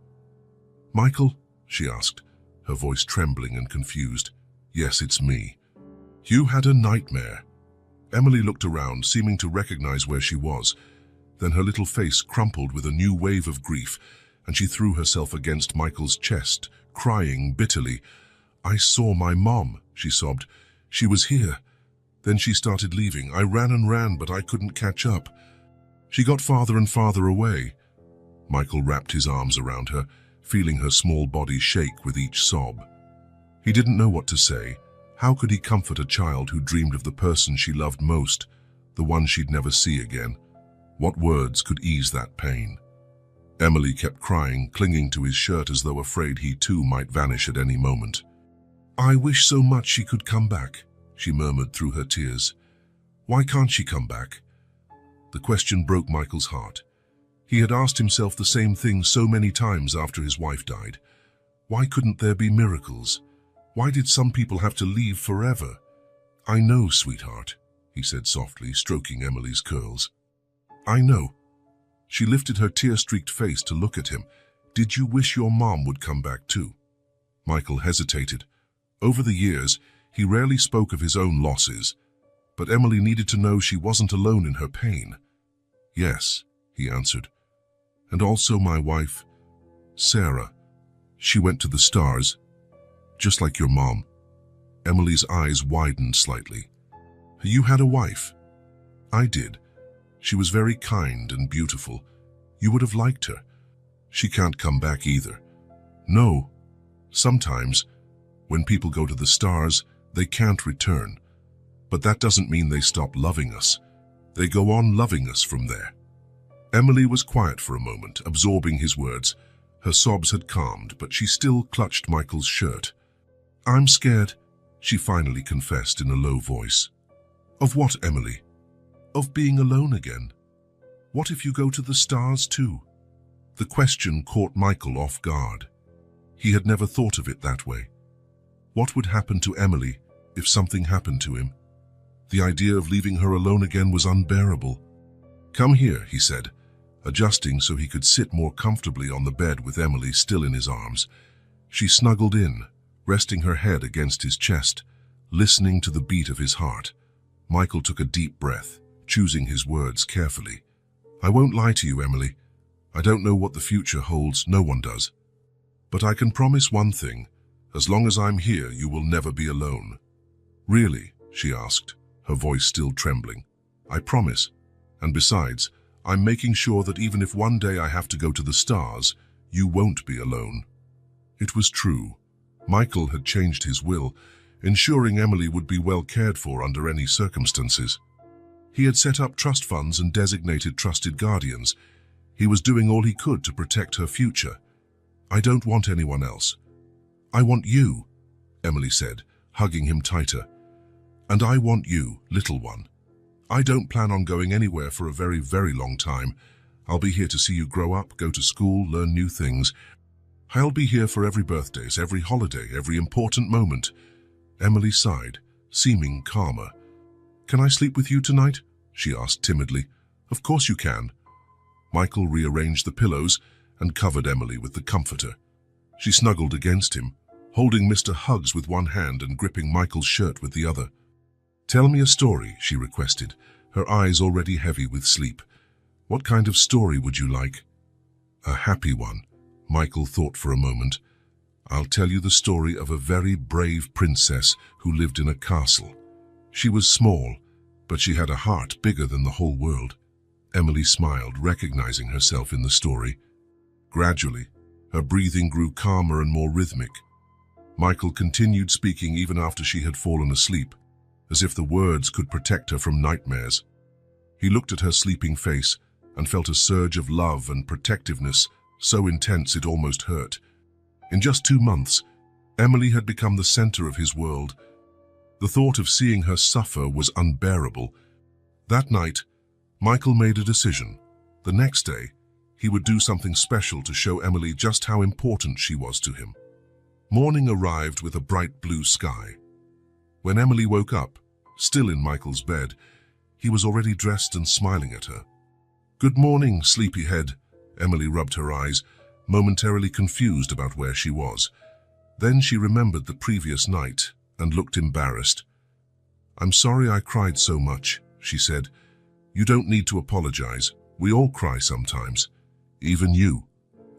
"Michael?" she asked, her voice trembling and confused. "Yes, it's me." "You had a nightmare." Emily looked around, seeming to recognize where she was. Then her little face crumpled with a new wave of grief, and she threw herself against Michael's chest, crying bitterly. "I saw my mom," she sobbed. "She was here. Then she started leaving. I ran and ran, but I couldn't catch up. She got farther and farther away." Michael wrapped his arms around her, feeling her small body shake with each sob. He didn't know what to say. How could he comfort a child who dreamed of the person she loved most, the one she'd never see again? What words could ease that pain? Emily kept crying, clinging to his shirt as though afraid he too might vanish at any moment. "I wish so much she could come back," she murmured through her tears. "Why can't she come back?" The question broke Michael's heart. He had asked himself the same thing so many times after his wife died. Why couldn't there be miracles? Why did some people have to leave forever? "I know, sweetheart," he said softly, stroking Emily's curls. "I know." She lifted her tear-streaked face to look at him. "Did you wish your mom would come back too?" Michael hesitated. Over the years, he rarely spoke of his own losses, but Emily needed to know she wasn't alone in her pain. "Yes," he answered. "And also my wife, Sarah. She went to the stars, just like your mom." Emily's eyes widened slightly. "You had a wife?" "I did. She was very kind and beautiful. You would have liked her. She can't come back either." "No. Sometimes, when people go to the stars, they can't return. But that doesn't mean they stop loving us. They go on loving us from there." Emily was quiet for a moment, absorbing his words. Her sobs had calmed, but she still clutched Michael's shirt. "I'm scared," she finally confessed in a low voice. "Of what, Emily?" "Of being alone again. What if you go to the stars too?" The question caught Michael off guard. He had never thought of it that way. What would happen to Emily if something happened to him? The idea of leaving her alone again was unbearable. "Come here," he said, adjusting so he could sit more comfortably on the bed with Emily still in his arms. She snuggled in, resting her head against his chest, listening to the beat of his heart. Michael took a deep breath, choosing his words carefully. "I won't lie to you, Emily. I don't know what the future holds, no one does. But I can promise one thing. As long as I'm here, you will never be alone." "Really?" she asked, her voice still trembling. "I promise. And besides, I'm making sure that even if one day I have to go to the stars, you won't be alone." It was true. Michael had changed his will, ensuring Emily would be well cared for under any circumstances. He had set up trust funds and designated trusted guardians. He was doing all he could to protect her future. "I don't want anyone else. I want you," Emily said, hugging him tighter. "And I want you, little one. I don't plan on going anywhere for a very, very long time. I'll be here to see you grow up, go to school, learn new things. I'll be here for every birthdays, every holiday, every important moment." Emily sighed, seeming calmer. "Can I sleep with you tonight?" she asked timidly. "Of course you can." Michael rearranged the pillows and covered Emily with the comforter. She snuggled against him, holding Mr. Hugs with one hand and gripping Michael's shirt with the other. "Tell me a story," she requested, her eyes already heavy with sleep. "What kind of story would you like?" "A happy one." Michael thought for a moment. "I'll tell you the story of a very brave princess who lived in a castle. She was small, but she had a heart bigger than the whole world." Emily smiled, recognizing herself in the story. Gradually, her breathing grew calmer and more rhythmic. Michael continued speaking even after she had fallen asleep, as if the words could protect her from nightmares. He looked at her sleeping face and felt a surge of love and protectiveness so intense it almost hurt. In just 2 months, Emily had become the center of his world. The thought of seeing her suffer was unbearable. That night, Michael made a decision. The next day, He would do something special to show Emily just how important she was to him. Morning arrived with a bright blue sky. When Emily woke up, still in Michael's bed, he was already dressed and smiling at her. "Good morning, sleepyhead." Emily rubbed her eyes, momentarily confused about where she was. Then she remembered the previous night and looked embarrassed. "I'm sorry I cried so much," she said. "You don't need to apologize. We all cry sometimes. Even you.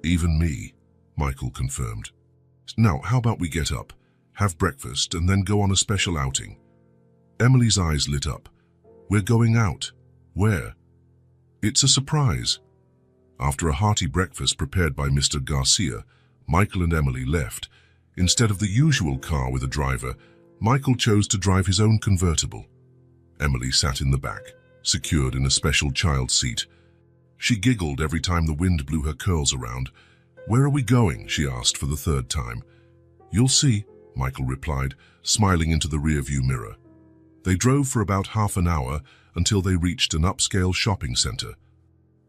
Even me," Michael confirmed. "Now, how about we get up, have breakfast, and then go on a special outing?" Emily's eyes lit up. "We're going out. Where?" "It's a surprise." After a hearty breakfast prepared by Mr. Garcia, Michael and Emily left. Instead of the usual car with a driver, Michael chose to drive his own convertible. Emily sat in the back, secured in a special child seat. She giggled every time the wind blew her curls around. "Where are we going?" she asked for the third time. "You'll see," Michael replied, smiling into the rearview mirror. They drove for about half an hour until they reached an upscale shopping center.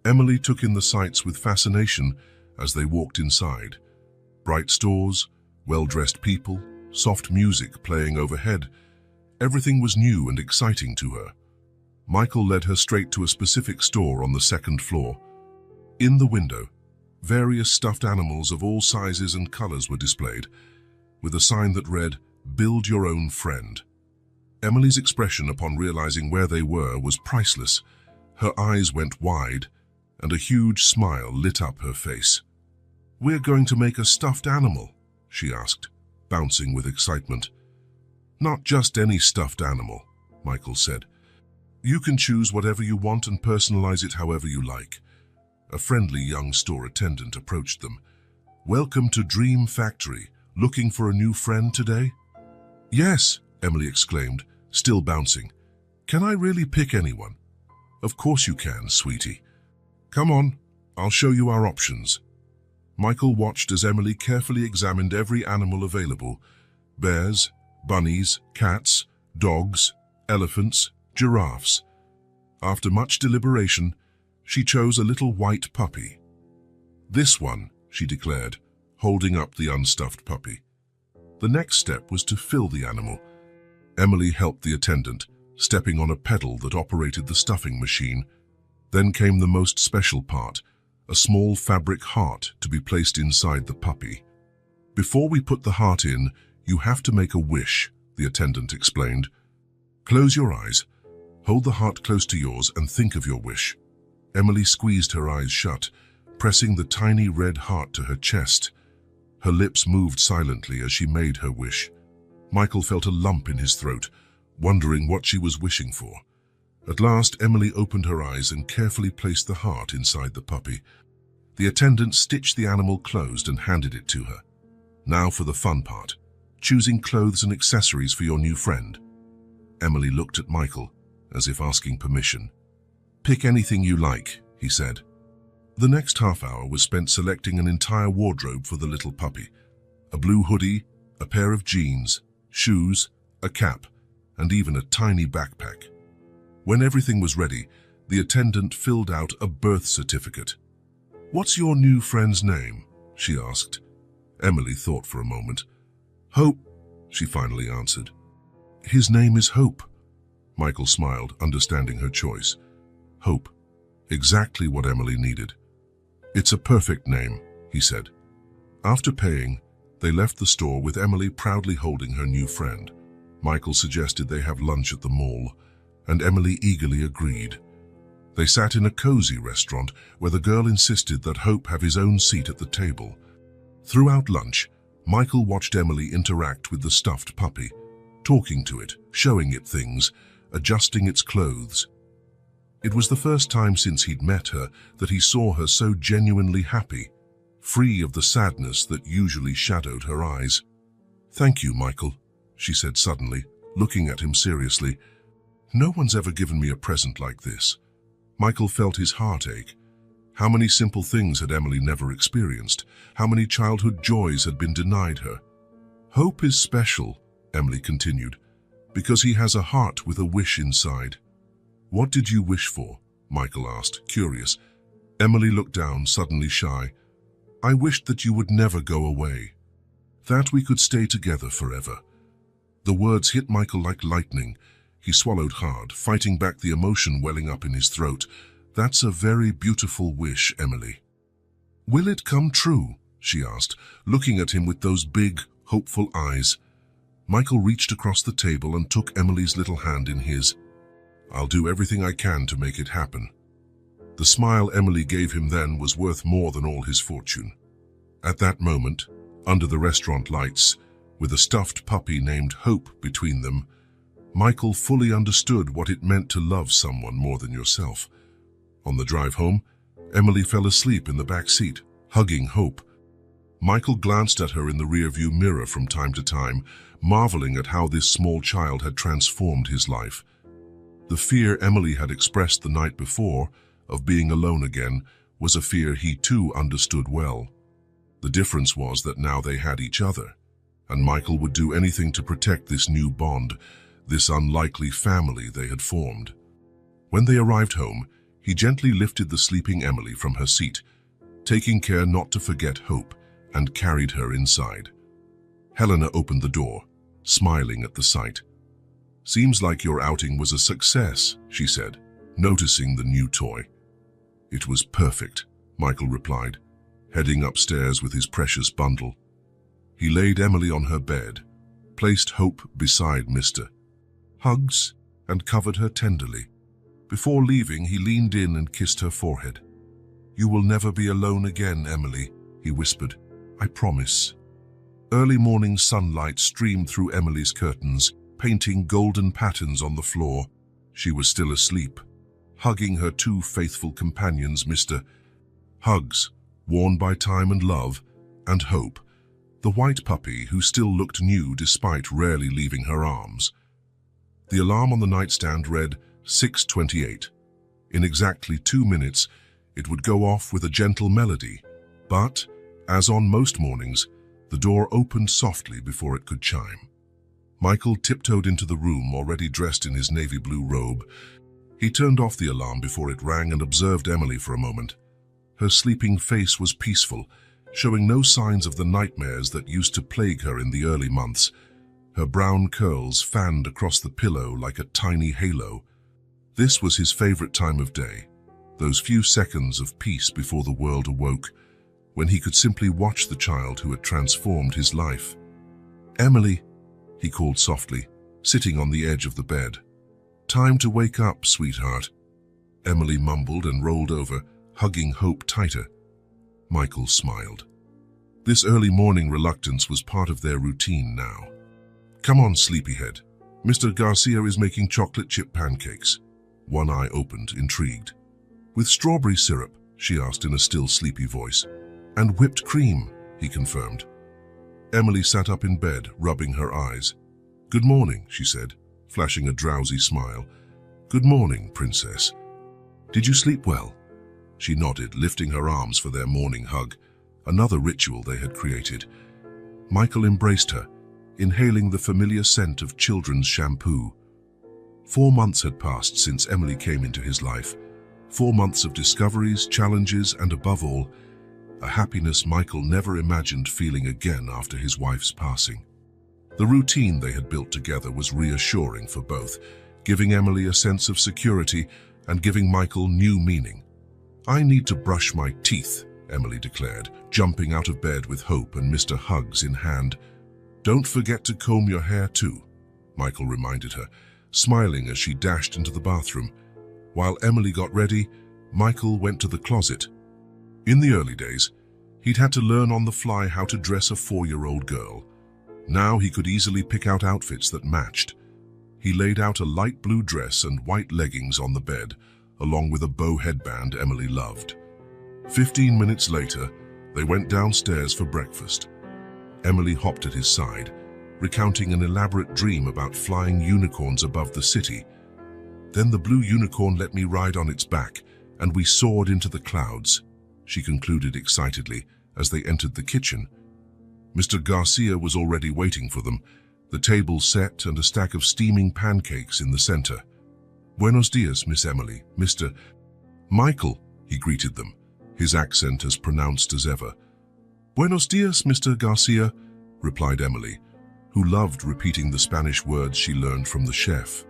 Emily took in the sights with fascination as they walked inside. Bright stores, well-dressed people, soft music playing overhead. Everything was new and exciting to her. Michael led her straight to a specific store on the second floor. In the window, various stuffed animals of all sizes and colors were displayed, with a sign that read, "Build your own friend." Emily's expression upon realizing where they were was priceless. Her eyes went wide, and a huge smile lit up her face. "We're going to make a stuffed animal?" she asked, bouncing with excitement. "Not just any stuffed animal," Michael said. "You can choose whatever you want and personalize it however you like." A friendly young store attendant approached them. "Welcome to Dream Factory. Looking for a new friend today?" "Yes," Emily exclaimed, still bouncing. "Can I really pick anyone?" "Of course you can, sweetie. Come on, I'll show you our options." Michael watched as Emily carefully examined every animal available: bears, bunnies, cats, dogs, elephants, giraffes. After much deliberation, she chose a little white puppy. "This one," she declared, holding up the unstuffed puppy. The next step was to fill the animal. Emily helped the attendant, stepping on a pedal that operated the stuffing machine. Then came the most special part, a small fabric heart to be placed inside the puppy. "Before we put the heart in, you have to make a wish," the attendant explained. "Close your eyes, hold the heart close to yours and think of your wish." Emily squeezed her eyes shut, pressing the tiny red heart to her chest. Her lips moved silently as she made her wish. Michael felt a lump in his throat, wondering what she was wishing for. At last, Emily opened her eyes and carefully placed the heart inside the puppy. The attendant stitched the animal closed and handed it to her. "Now for the fun part, choosing clothes and accessories for your new friend." Emily looked at Michael, as if asking permission. "Pick anything you like," he said. The next half hour was spent selecting an entire wardrobe for the little puppy. A blue hoodie, a pair of jeans, shoes, a cap, and even a tiny backpack. When everything was ready, the attendant filled out a birth certificate. "What's your new friend's name?" she asked. Emily thought for a moment. "Hope," she finally answered. "His name is Hope." Michael smiled, understanding her choice. Hope. Exactly what Emily needed. "It's a perfect name," he said. After paying, they left the store with Emily proudly holding her new friend. Michael suggested they have lunch at the mall, and Emily eagerly agreed. They sat in a cozy restaurant where the girl insisted that Hope have his own seat at the table. Throughout lunch, Michael watched Emily interact with the stuffed puppy, talking to it, showing it things, adjusting its clothes. It was the first time since he'd met her that he saw her so genuinely happy, free of the sadness that usually shadowed her eyes. "Thank you, Michael," she said suddenly, looking at him seriously. "No one's ever given me a present like this." Michael felt his heart ache. How many simple things had Emily never experienced? How many childhood joys had been denied her? "Hope is special," Emily continued, "because he has a heart with a wish inside." "What did you wish for?" Michael asked, curious. Emily looked down, suddenly shy. I wished that you would never go away. That we could stay together forever. The words hit Michael like lightning. He swallowed hard, fighting back the emotion welling up in his throat. That's a very beautiful wish, Emily. Will it come true? She asked, looking at him with those big, hopeful eyes. Michael reached across the table and took Emily's little hand in his. I'll do everything I can to make it happen. The smile Emily gave him then was worth more than all his fortune. At that moment, under the restaurant lights, with a stuffed puppy named Hope between them, Michael fully understood what it meant to love someone more than yourself. On the drive home, Emily fell asleep in the back seat, hugging Hope. Michael glanced at her in the rearview mirror from time to time, marveling at how this small child had transformed his life. The fear Emily had expressed the night before, of being alone again, was a fear he too understood well. The difference was that now they had each other, and Michael would do anything to protect this new bond, this unlikely family they had formed. When they arrived home, he gently lifted the sleeping Emily from her seat, taking care not to forget Hope, and carried her inside. Helena opened the door, smiling at the sight. Seems like your outing was a success, she said, noticing the new toy. It was perfect, Michael replied, heading upstairs with his precious bundle. He laid Emily on her bed, placed Hope beside Mr. Hugs, and covered her tenderly. Before leaving, he leaned in and kissed her forehead. You will never be alone again, Emily, he whispered. I promise. Early morning sunlight streamed through Emily's curtains, painting golden patterns on the floor. She was still asleep, hugging her two faithful companions, Mr. Hugs, worn by time and love, and Hope, the white puppy who still looked new despite rarely leaving her arms. The alarm on the nightstand read 6:28. In exactly 2 minutes, it would go off with a gentle melody, but, as on most mornings, the door opened softly before it could chime. Michael tiptoed into the room, already dressed in his navy blue robe. He turned off the alarm before it rang and observed Emily for a moment. Her sleeping face was peaceful, showing no signs of the nightmares that used to plague her in the early months. Her brown curls fanned across the pillow like a tiny halo. This was his favorite time of day, those few seconds of peace before the world awoke, when he could simply watch the child who had transformed his life. Emily, he called softly, sitting on the edge of the bed. Time to wake up, sweetheart. Emily mumbled and rolled over, hugging Hope tighter. Michael smiled. This early morning reluctance was part of their routine now. Come on, sleepyhead. Mr. Garcia is making chocolate chip pancakes. One eye opened, intrigued. With strawberry syrup, she asked in a still sleepy voice. And whipped cream, he confirmed. Emily sat up in bed, rubbing her eyes. Good morning, she said, flashing a drowsy smile. Good morning, princess. Did you sleep well? She nodded, lifting her arms for their morning hug, another ritual they had created. Michael embraced her, inhaling the familiar scent of children's shampoo. 4 months had passed since Emily came into his life. 4 months of discoveries, challenges, and above all, a happiness Michael never imagined feeling again after his wife's passing. The routine they had built together was reassuring for both, giving Emily a sense of security and giving Michael new meaning. I need to brush my teeth, Emily declared, jumping out of bed with Hope and Mr. Hugs in hand. Don't forget to comb your hair too, Michael reminded her, smiling as she dashed into the bathroom. While Emily got ready, Michael went to the closet. In the early days, he'd had to learn on the fly how to dress a 4-year-old girl. Now he could easily pick out outfits that matched. He laid out a light blue dress and white leggings on the bed, along with a bow headband Emily loved. 15 minutes later, they went downstairs for breakfast. Emily hopped at his side, recounting an elaborate dream about flying unicorns above the city. Then the blue unicorn let me ride on its back, and we soared into the clouds, she concluded excitedly as they entered the kitchen. Mr. Garcia was already waiting for them, the table set and a stack of steaming pancakes in the center. Buenos dias, Miss Emily, Mr. Michael, he greeted them, his accent as pronounced as ever. "Buenos dias, Mr. Garcia," replied Emily, who loved repeating the Spanish words she learned from the chef.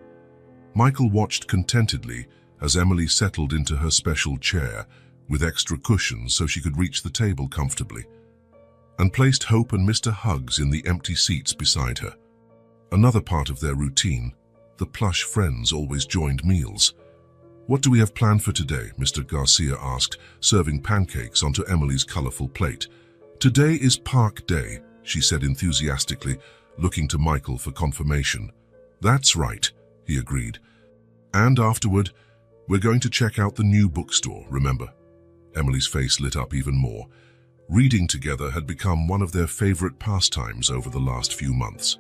Michael watched contentedly as Emily settled into her special chair with extra cushions so she could reach the table comfortably, and placed Hope and Mr. Hugs in the empty seats beside her. Another part of their routine, the plush friends always joined meals. "What do we have planned for today?" Mr. Garcia asked, serving pancakes onto Emily's colorful plate. "Today is park day," she said enthusiastically, looking to Michael for confirmation. "That's right," he agreed. "And afterward, we're going to check out the new bookstore, remember?" Emily's face lit up even more. Reading together had become one of their favorite pastimes over the last few months.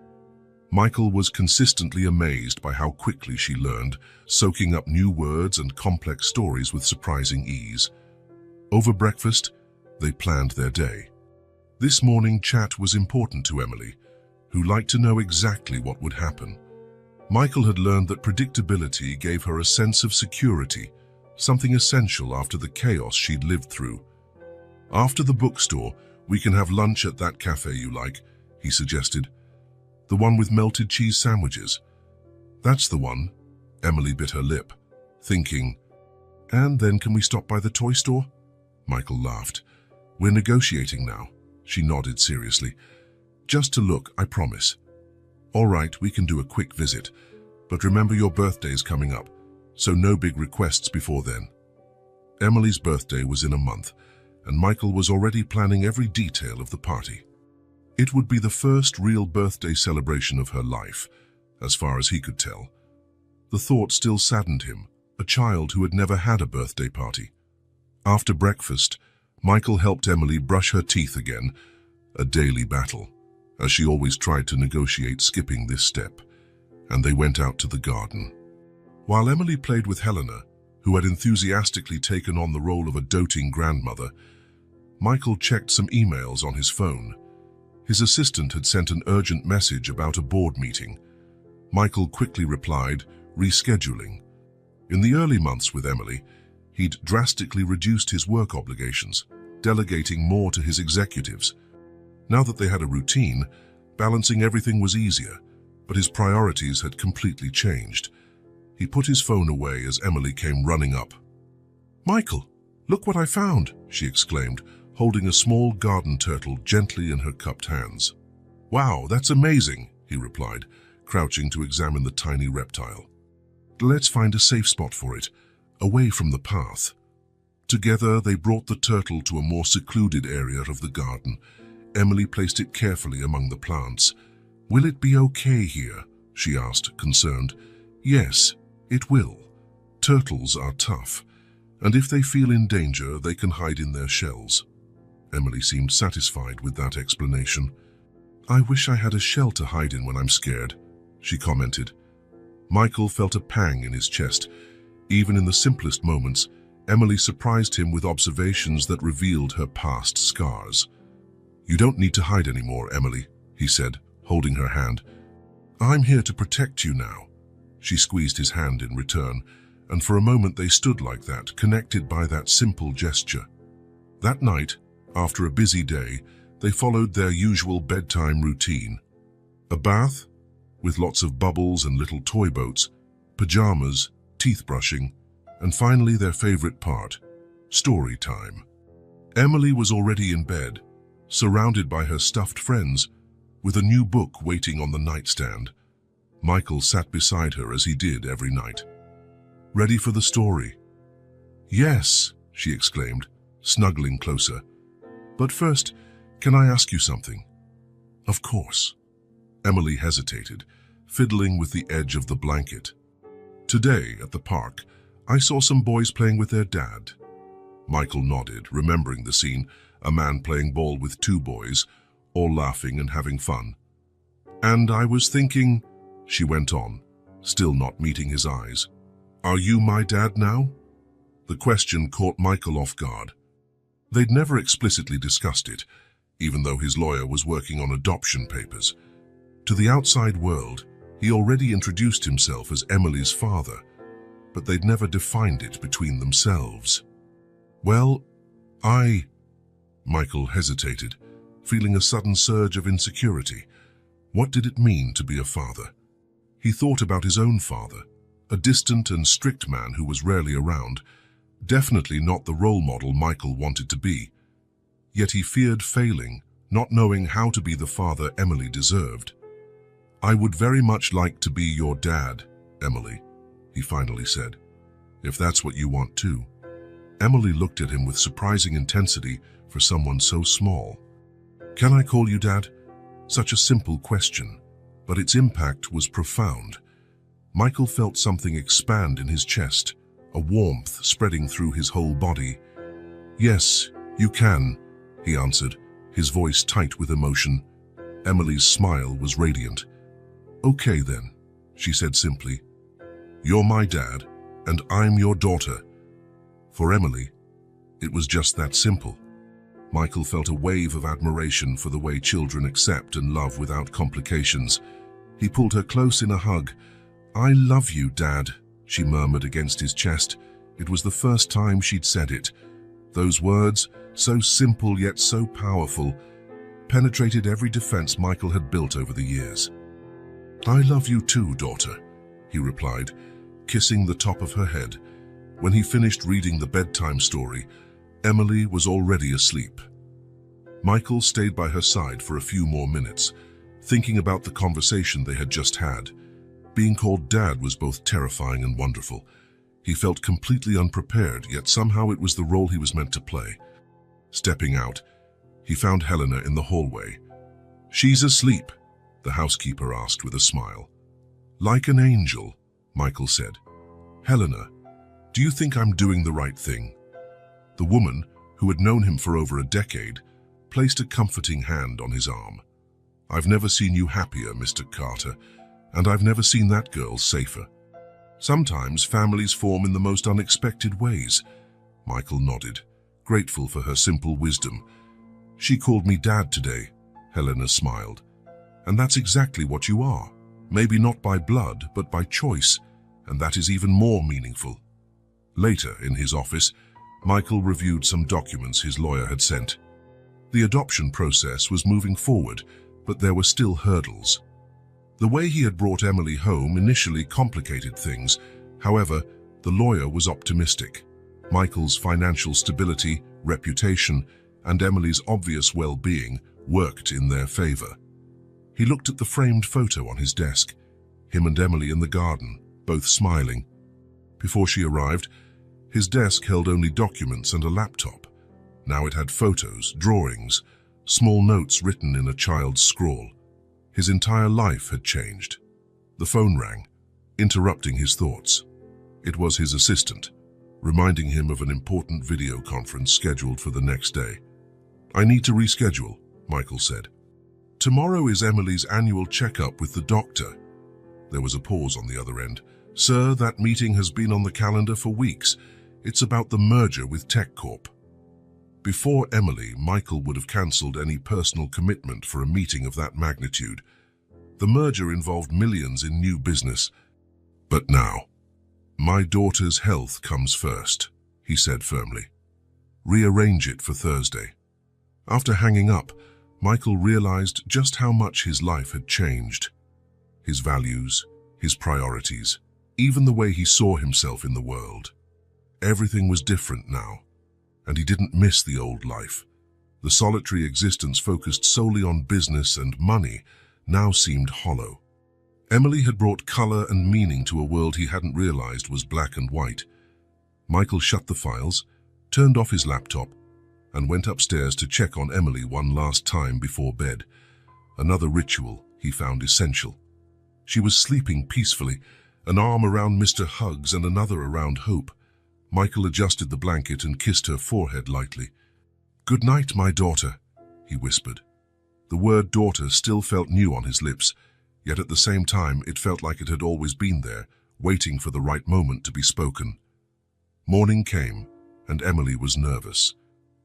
Michael was consistently amazed by how quickly she learned, soaking up new words and complex stories with surprising ease. Over breakfast, they planned their day. This morning chat was important to Emily, who liked to know exactly what would happen. Michael had learned that predictability gave her a sense of security, something essential after the chaos she'd lived through. "After the bookstore, we can have lunch at that cafe you like," he suggested. "The one with melted cheese sandwiches." "That's the one." Emily bit her lip, thinking, "And then can we stop by the toy store?" Michael laughed. "We're negotiating now." She nodded seriously. "Just to look, I promise." "All right, we can do a quick visit, but remember your birthday's coming up, so no big requests before then." Emily's birthday was in a month, and Michael was already planning every detail of the party. It would be the first real birthday celebration of her life, as far as he could tell. The thought still saddened him, a child who had never had a birthday party. After breakfast, Michael helped Emily brush her teeth again, a daily battle, as she always tried to negotiate skipping this step, and they went out to the garden. While Emily played with Helena, who had enthusiastically taken on the role of a doting grandmother, Michael checked some emails on his phone. His assistant had sent an urgent message about a board meeting. Michael quickly replied, rescheduling. In the early months with Emily, he'd drastically reduced his work obligations, delegating more to his executives. Now that they had a routine, balancing everything was easier, but his priorities had completely changed. He put his phone away as Emily came running up. "Michael, look what I found," she exclaimed, holding a small garden turtle gently in her cupped hands. "Wow, that's amazing," he replied, crouching to examine the tiny reptile. "Let's find a safe spot for it, away from the path." Together, they brought the turtle to a more secluded area of the garden. Emily placed it carefully among the plants. "Will it be okay here?" she asked, concerned. "Yes, it will. Turtles are tough, and if they feel in danger, they can hide in their shells." Emily seemed satisfied with that explanation. "I wish I had a shell to hide in when I'm scared," she commented. Michael felt a pang in his chest. Even in the simplest moments, Emily surprised him with observations that revealed her past scars. "You don't need to hide anymore, Emily," he said, holding her hand. "I'm here to protect you now." She squeezed his hand in return, and for a moment they stood like that, connected by that simple gesture. That night, after a busy day, they followed their usual bedtime routine. A bath, with lots of bubbles and little toy boats, pajamas, teeth brushing, and finally their favorite part, story time. Emily was already in bed, surrounded by her stuffed friends, with a new book waiting on the nightstand. Michael sat beside her as he did every night. "Ready for the story?" "Yes," she exclaimed, snuggling closer. "But first, can I ask you something?" "Of course." Emily hesitated, fiddling with the edge of the blanket. "Today, at the park, I saw some boys playing with their dad." Michael nodded, remembering the scene, a man playing ball with two boys, all laughing and having fun. "And I was thinking," she went on, still not meeting his eyes, "are you my dad now?" The question caught Michael off guard. They'd never explicitly discussed it, even though his lawyer was working on adoption papers. To the outside world, he already introduced himself as Emily's father, but they'd never defined it between themselves. "Well, Michael hesitated, feeling a sudden surge of insecurity. What did it mean to be a father? He thought about his own father, a distant and strict man who was rarely around, definitely not the role model Michael wanted to be. Yet he feared failing, not knowing how to be the father Emily deserved. "I would very much like to be your dad, Emily," he finally said, "if that's what you want too." Emily looked at him with surprising intensity for someone so small. "Can I call you Dad?" Such a simple question, but its impact was profound. Michael felt something expand in his chest, a warmth spreading through his whole body. "Yes, you can," he answered, his voice tight with emotion. Emily's smile was radiant. "Okay then," she said simply. "You're my dad, and I'm your daughter." For Emily, it was just that simple. Michael felt a wave of admiration for the way children accept and love without complications. He pulled her close in a hug. "I love you, Dad," she murmured against his chest. It was the first time she'd said it. Those words, so simple yet so powerful, penetrated every defense Michael had built over the years. "I love you too, daughter," he replied, kissing the top of her head. When he finished reading the bedtime story, Emily was already asleep. Michael stayed by her side for a few more minutes, thinking about the conversation they had just had. Being called Dad was both terrifying and wonderful. He felt completely unprepared, yet somehow it was the role he was meant to play. Stepping out, he found Helena in the hallway. "She's asleep," the housekeeper asked with a smile. "Like an angel," Michael said. "Helena, do you think I'm doing the right thing?" The woman, who had known him for over a decade, placed a comforting hand on his arm. "I've never seen you happier, Mr. Carter, and I've never seen that girl safer. Sometimes families form in the most unexpected ways." Michael nodded, grateful for her simple wisdom. "She called me Dad today," Helena smiled. "And that's exactly what you are. Maybe not by blood, but by choice, and that is even more meaningful." Later, in his office, Michael reviewed some documents his lawyer had sent. The adoption process was moving forward, but there were still hurdles. The way he had brought Emily home initially complicated things. However, the lawyer was optimistic. Michael's financial stability, reputation, and Emily's obvious well-being worked in their favor. He looked at the framed photo on his desk, him and Emily in the garden, both smiling. Before she arrived, his desk held only documents and a laptop. Now it had photos, drawings, small notes written in a child's scrawl. His entire life had changed. The phone rang, interrupting his thoughts. It was his assistant, reminding him of an important video conference scheduled for the next day. "I need to reschedule," Michael said. "Tomorrow is Emily's annual checkup with the doctor." There was a pause on the other end. "Sir, that meeting has been on the calendar for weeks. It's about the merger with Tech Corp." Before Emily, Michael would have cancelled any personal commitment for a meeting of that magnitude. The merger involved millions in new business. But now, "My daughter's health comes first," he said firmly. "Rearrange it for Thursday." After hanging up, Michael realized just how much his life had changed. His values, his priorities, even the way he saw himself in the world. Everything was different now. And he didn't miss the old life. The solitary existence focused solely on business and money now seemed hollow. Emily had brought color and meaning to a world he hadn't realized was black and white. Michael shut the files, turned off his laptop, and went upstairs to check on Emily one last time before bed. Another ritual he found essential. She was sleeping peacefully, an arm around Mr. Hugs and another around Hope. Michael adjusted the blanket and kissed her forehead lightly. "Good night, my daughter," he whispered. The word daughter still felt new on his lips, yet at the same time it felt like it had always been there, waiting for the right moment to be spoken. Morning came, and Emily was nervous.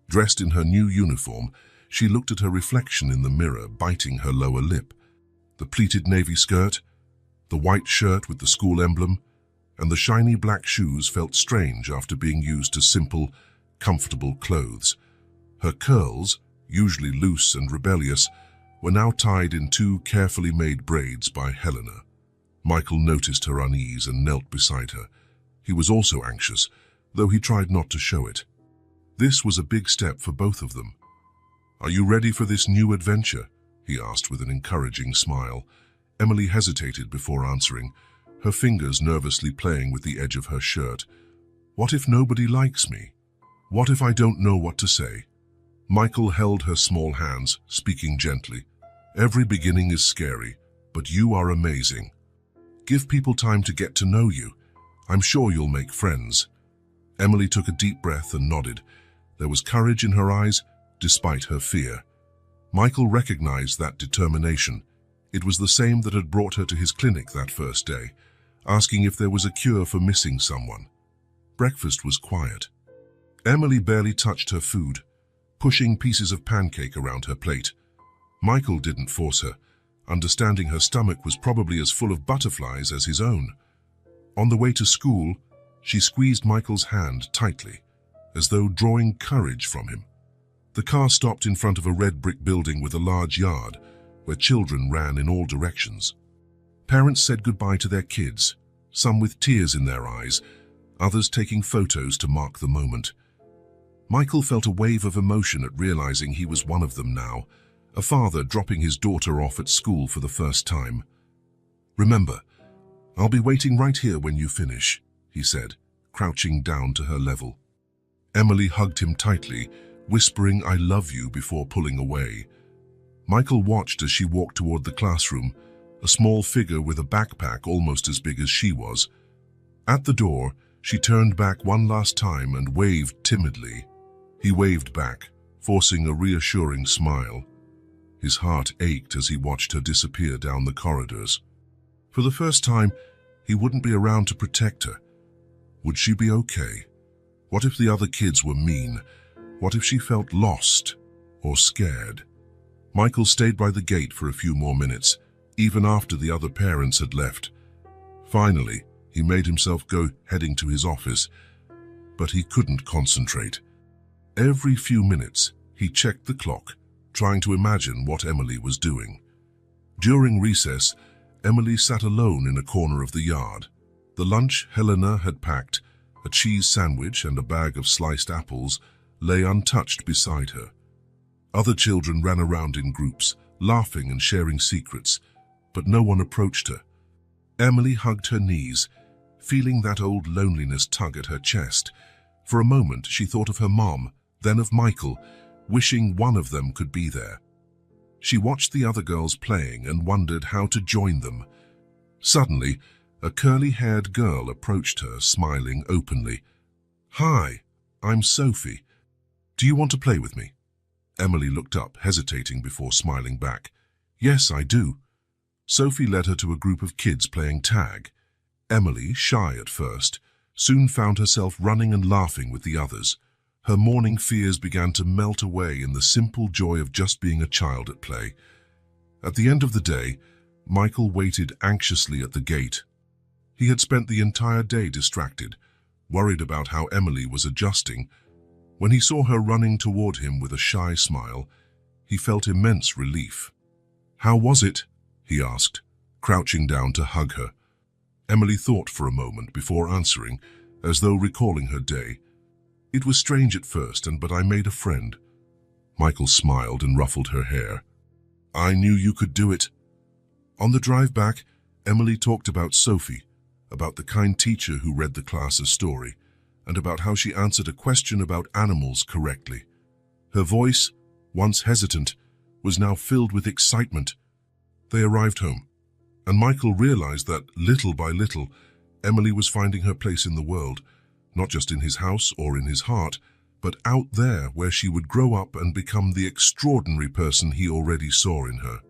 Dressed in her new uniform, she looked at her reflection in the mirror, biting her lower lip. The pleated navy skirt, the white shirt with the school emblem, and the shiny black shoes felt strange after being used to simple, comfortable clothes. Her curls, usually loose and rebellious, were now tied in two carefully made braids by Helena. Michael noticed her unease and knelt beside her. He was also anxious, though he tried not to show it. This was a big step for both of them. "Are you ready for this new adventure?" he asked with an encouraging smile. Emily hesitated before answering, her fingers nervously playing with the edge of her shirt. "What if nobody likes me? What if I don't know what to say?" Michael held her small hands, speaking gently. "Every beginning is scary, but you are amazing. Give people time to get to know you. I'm sure you'll make friends." Emily took a deep breath and nodded. There was courage in her eyes, despite her fear. Michael recognized that determination. It was the same that had brought her to his clinic that first day, asking if there was a cure for missing someone. Breakfast was quiet. Emily barely touched her food, pushing pieces of pancake around her plate. Michael didn't force her, understanding her stomach was probably as full of butterflies as his own. On the way to school, she squeezed Michael's hand tightly, as though drawing courage from him. The car stopped in front of a red brick building with a large yard, where children ran in all directions. Parents said goodbye to their kids, some with tears in their eyes, others taking photos to mark the moment. Michael felt a wave of emotion at realizing he was one of them now, a father dropping his daughter off at school for the first time. "Remember, I'll be waiting right here when you finish," he said, crouching down to her level. Emily hugged him tightly, whispering "I love you" before pulling away. Michael watched as she walked toward the classroom, a small figure with a backpack almost as big as she was. At the door, she turned back one last time and waved timidly. He waved back, forcing a reassuring smile. His heart ached as he watched her disappear down the corridors. For the first time, he wouldn't be around to protect her. Would she be okay? What if the other kids were mean? What if she felt lost or scared? Michael stayed by the gate for a few more minutes, even after the other parents had left. Finally, he made himself go, heading to his office, but he couldn't concentrate. Every few minutes, he checked the clock, trying to imagine what Emily was doing. During recess, Emily sat alone in a corner of the yard. The lunch Helena had packed, a cheese sandwich and a bag of sliced apples, lay untouched beside her. Other children ran around in groups, laughing and sharing secrets, but no one approached her. Emily hugged her knees, feeling that old loneliness tug at her chest. For a moment, she thought of her mom, then of Michael, wishing one of them could be there. She watched the other girls playing and wondered how to join them. Suddenly, a curly-haired girl approached her, smiling openly. "Hi, I'm Sophie. Do you want to play with me?" Emily looked up, hesitating before smiling back. "Yes, I do." Sophie led her to a group of kids playing tag. Emily, shy at first, soon found herself running and laughing with the others. Her morning fears began to melt away in the simple joy of just being a child at play. At the end of the day, Michael waited anxiously at the gate. He had spent the entire day distracted, worried about how Emily was adjusting. When he saw her running toward him with a shy smile, he felt immense relief. "How was it?" he asked, crouching down to hug her. Emily thought for a moment before answering, as though recalling her day. "It was strange at first, but I made a friend." Michael smiled and ruffled her hair. "I knew you could do it." On the drive back, Emily talked about Sophie, about the kind teacher who read the class a story, and about how she answered a question about animals correctly. Her voice, once hesitant, was now filled with excitement. They arrived home, and Michael realized that, little by little, Emily was finding her place in the world, not just in his house or in his heart, but out there where she would grow up and become the extraordinary person he already saw in her.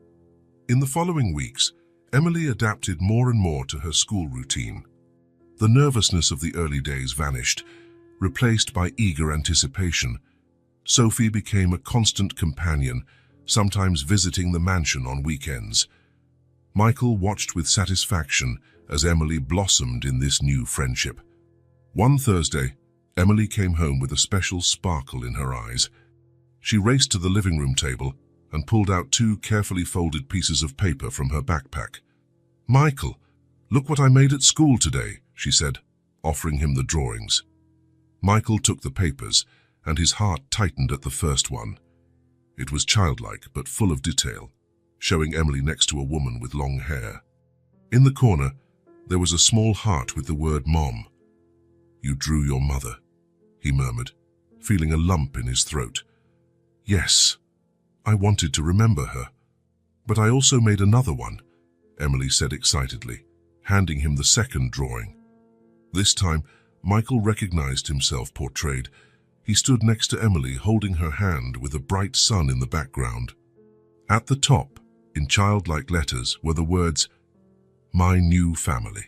In the following weeks, Emily adapted more and more to her school routine. The nervousness of the early days vanished, replaced by eager anticipation. Sophie became a constant companion, sometimes visiting the mansion on weekends. Michael watched with satisfaction as Emily blossomed in this new friendship. One Thursday, Emily came home with a special sparkle in her eyes. She raced to the living room table and pulled out two carefully folded pieces of paper from her backpack. "Michael, look what I made at school today," she said, offering him the drawings. Michael took the papers, and his heart tightened at the first one. It was childlike but full of detail, showing Emily next to a woman with long hair. In the corner, there was a small heart with the word Mom. "You drew your mother," he murmured, feeling a lump in his throat. "Yes, I wanted to remember her. But I also made another one," Emily said excitedly, handing him the second drawing. This time, Michael recognized himself portrayed. He stood next to Emily, holding her hand with a bright sun in the background. At the top, in childlike letters, were the words, "My new family."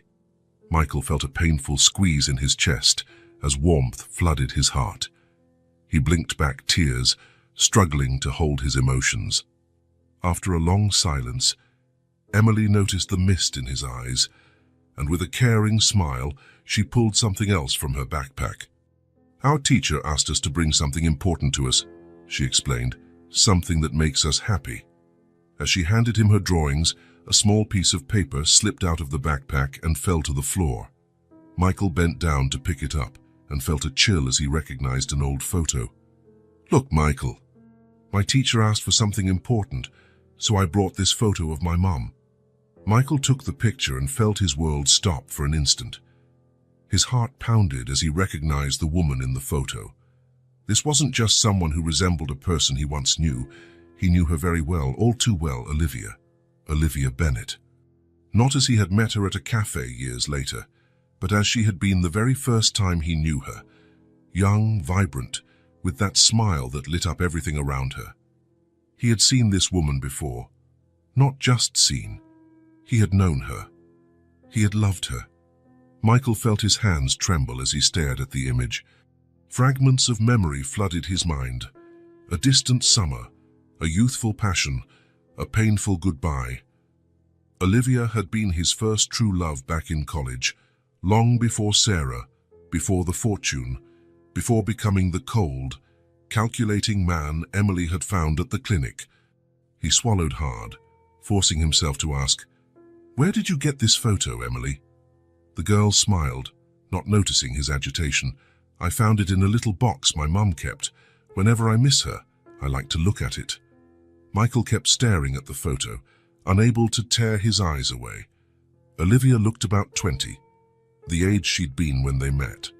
Michael felt a painful squeeze in his chest as warmth flooded his heart. He blinked back tears, struggling to hold his emotions. After a long silence, Emily noticed the mist in his eyes, and with a caring smile, she pulled something else from her backpack. "Our teacher asked us to bring something important to us," she explained, "something that makes us happy." As she handed him her drawings, a small piece of paper slipped out of the backpack and fell to the floor. Michael bent down to pick it up and felt a chill as he recognized an old photo. "Look, Michael, my teacher asked for something important, so I brought this photo of my mom." Michael took the picture and felt his world stop for an instant. His heart pounded as he recognized the woman in the photo. This wasn't just someone who resembled a person he once knew. He knew her very well, all too well, Olivia Bennett. Not as he had met her at a cafe years later, but as she had been the very first time he knew her. Young, vibrant, with that smile that lit up everything around her. He had seen this woman before. Not just seen. He had known her. He had loved her. Michael felt his hands tremble as he stared at the image. Fragments of memory flooded his mind. A distant summer, a youthful passion, a painful goodbye. Olivia had been his first true love back in college, long before Sarah, before the fortune, before becoming the cold, calculating man Emily had found at the clinic. He swallowed hard, forcing himself to ask, "Where did you get this photo, Emily?" The girl smiled, not noticing his agitation. "I found it in a little box my mum kept. Whenever I miss her, I like to look at it." Michael kept staring at the photo, unable to tear his eyes away. Olivia looked about 20, the age she'd been when they met.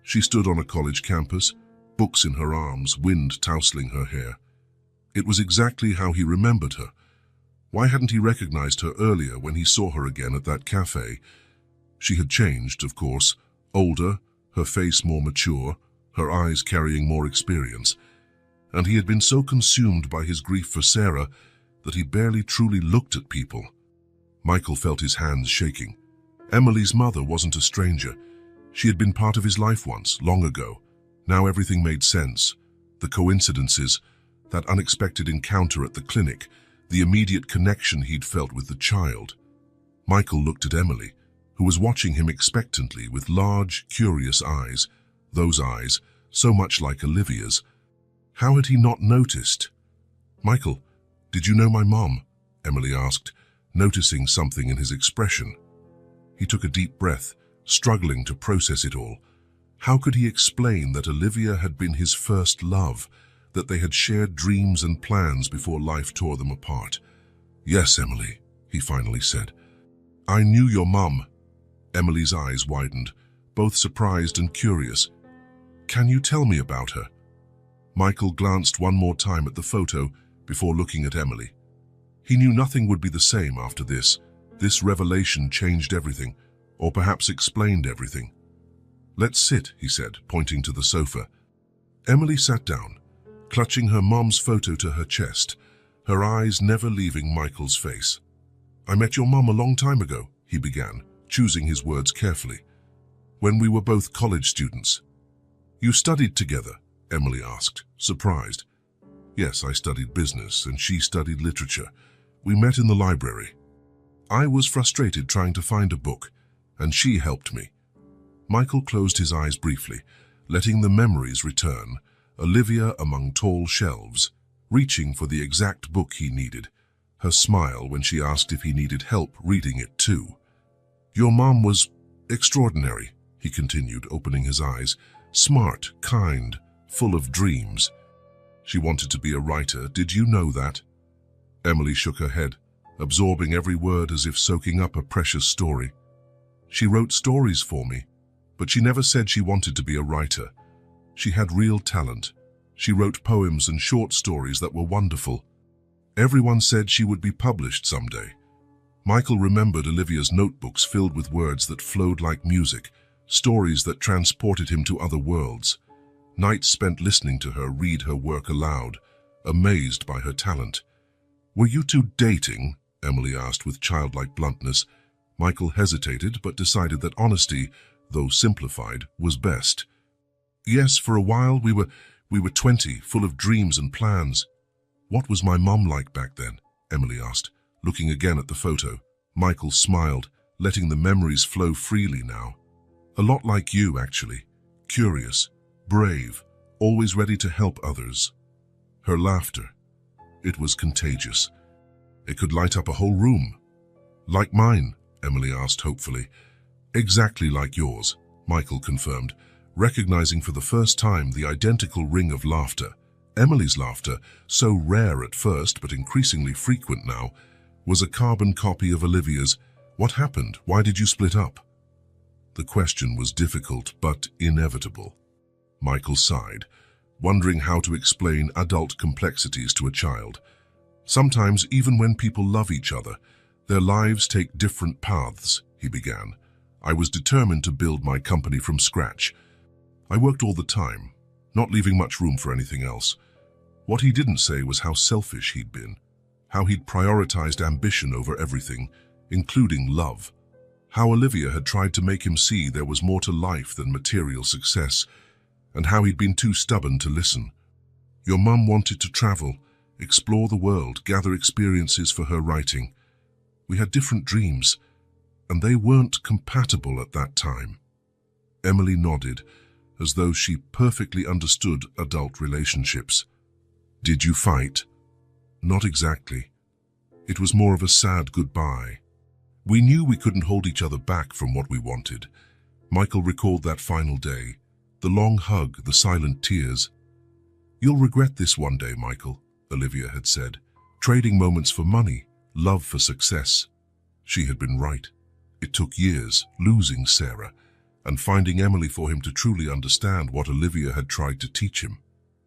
She stood on a college campus, books in her arms, wind tousling her hair. It was exactly how he remembered her. Why hadn't he recognized her earlier when he saw her again at that cafe? She had changed, of course, older, her face more mature, her eyes carrying more experience. And he had been so consumed by his grief for Sarah that he barely truly looked at people. Michael felt his hands shaking. Emily's mother wasn't a stranger. She had been part of his life once, long ago. Now everything made sense. The coincidences, that unexpected encounter at the clinic, the immediate connection he'd felt with the child. Michael looked at Emily, who was watching him expectantly with large, curious eyes, those eyes so much like Olivia's. How had he not noticed? "Michael, did you know my mom?" Emily asked, noticing something in his expression. He took a deep breath, struggling to process it all. How could he explain that Olivia had been his first love, that they had shared dreams and plans before life tore them apart? "Yes, Emily," he finally said. "I knew your mum." Emily's eyes widened, both surprised and curious. "Can you tell me about her?" Michael glanced one more time at the photo before looking at Emily. He knew nothing would be the same after this. This revelation changed everything, or perhaps explained everything. "Let's sit," he said, pointing to the sofa. Emily sat down, clutching her mom's photo to her chest, her eyes never leaving Michael's face. "I met your mom a long time ago," he began, choosing his words carefully. "When we were both college students." "You studied together?" Emily asked, surprised. "Yes, I studied business and she studied literature. We met in the library. I was frustrated trying to find a book, and she helped me." Michael closed his eyes briefly, letting the memories return, Olivia among tall shelves, reaching for the exact book he needed, her smile when she asked if he needed help reading it too. "Your mom was extraordinary," he continued, opening his eyes. "Smart, kind, full of dreams. She wanted to be a writer. Did you know that?" Emily shook her head, absorbing every word as if soaking up a precious story. "She wrote stories for me, but she never said she wanted to be a writer. She had real talent. She wrote poems and short stories that were wonderful. Everyone said she would be published someday." Michael remembered Olivia's notebooks filled with words that flowed like music, stories that transported him to other worlds. Nights spent listening to her read her work aloud, amazed by her talent. "Were you two dating?" Emily asked with childlike bluntness. Michael hesitated but decided that honesty, though simplified, was best. "Yes, for a while we were 20, full of dreams and plans." "What was my mom like back then?" Emily asked, looking again at the photo. Michael smiled, letting the memories flow freely now. "A lot like you, actually. Curious, brave, always ready to help others." Her laughter, it was contagious. It could light up a whole room. "Like mine?" Emily asked hopefully. "Exactly like yours," Michael confirmed, recognizing for the first time the identical ring of laughter. Emily's laughter, so rare at first but increasingly frequent now, was a carbon copy of Olivia's. "What happened? Why did you split up?" The question was difficult but inevitable. Michael sighed, wondering how to explain adult complexities to a child. "Sometimes, even when people love each other, their lives take different paths," he began. "I was determined to build my company from scratch. I worked all the time, not leaving much room for anything else." What he didn't say was how selfish he'd been, how he'd prioritized ambition over everything, including love. How Olivia had tried to make him see there was more to life than material success, and how he'd been too stubborn to listen. "Your mum wanted to travel, explore the world, gather experiences for her writing. We had different dreams, and they weren't compatible at that time." Emily nodded, as though she perfectly understood adult relationships. "Did you fight?" "Not exactly. It was more of a sad goodbye. We knew we couldn't hold each other back from what we wanted." Michael recalled that final day, the long hug, the silent tears. "You'll regret this one day, Michael," Olivia had said. "Trading moments for money, love for success." She had been right. It took years, losing Sarah, and finding Emily for him to truly understand what Olivia had tried to teach him.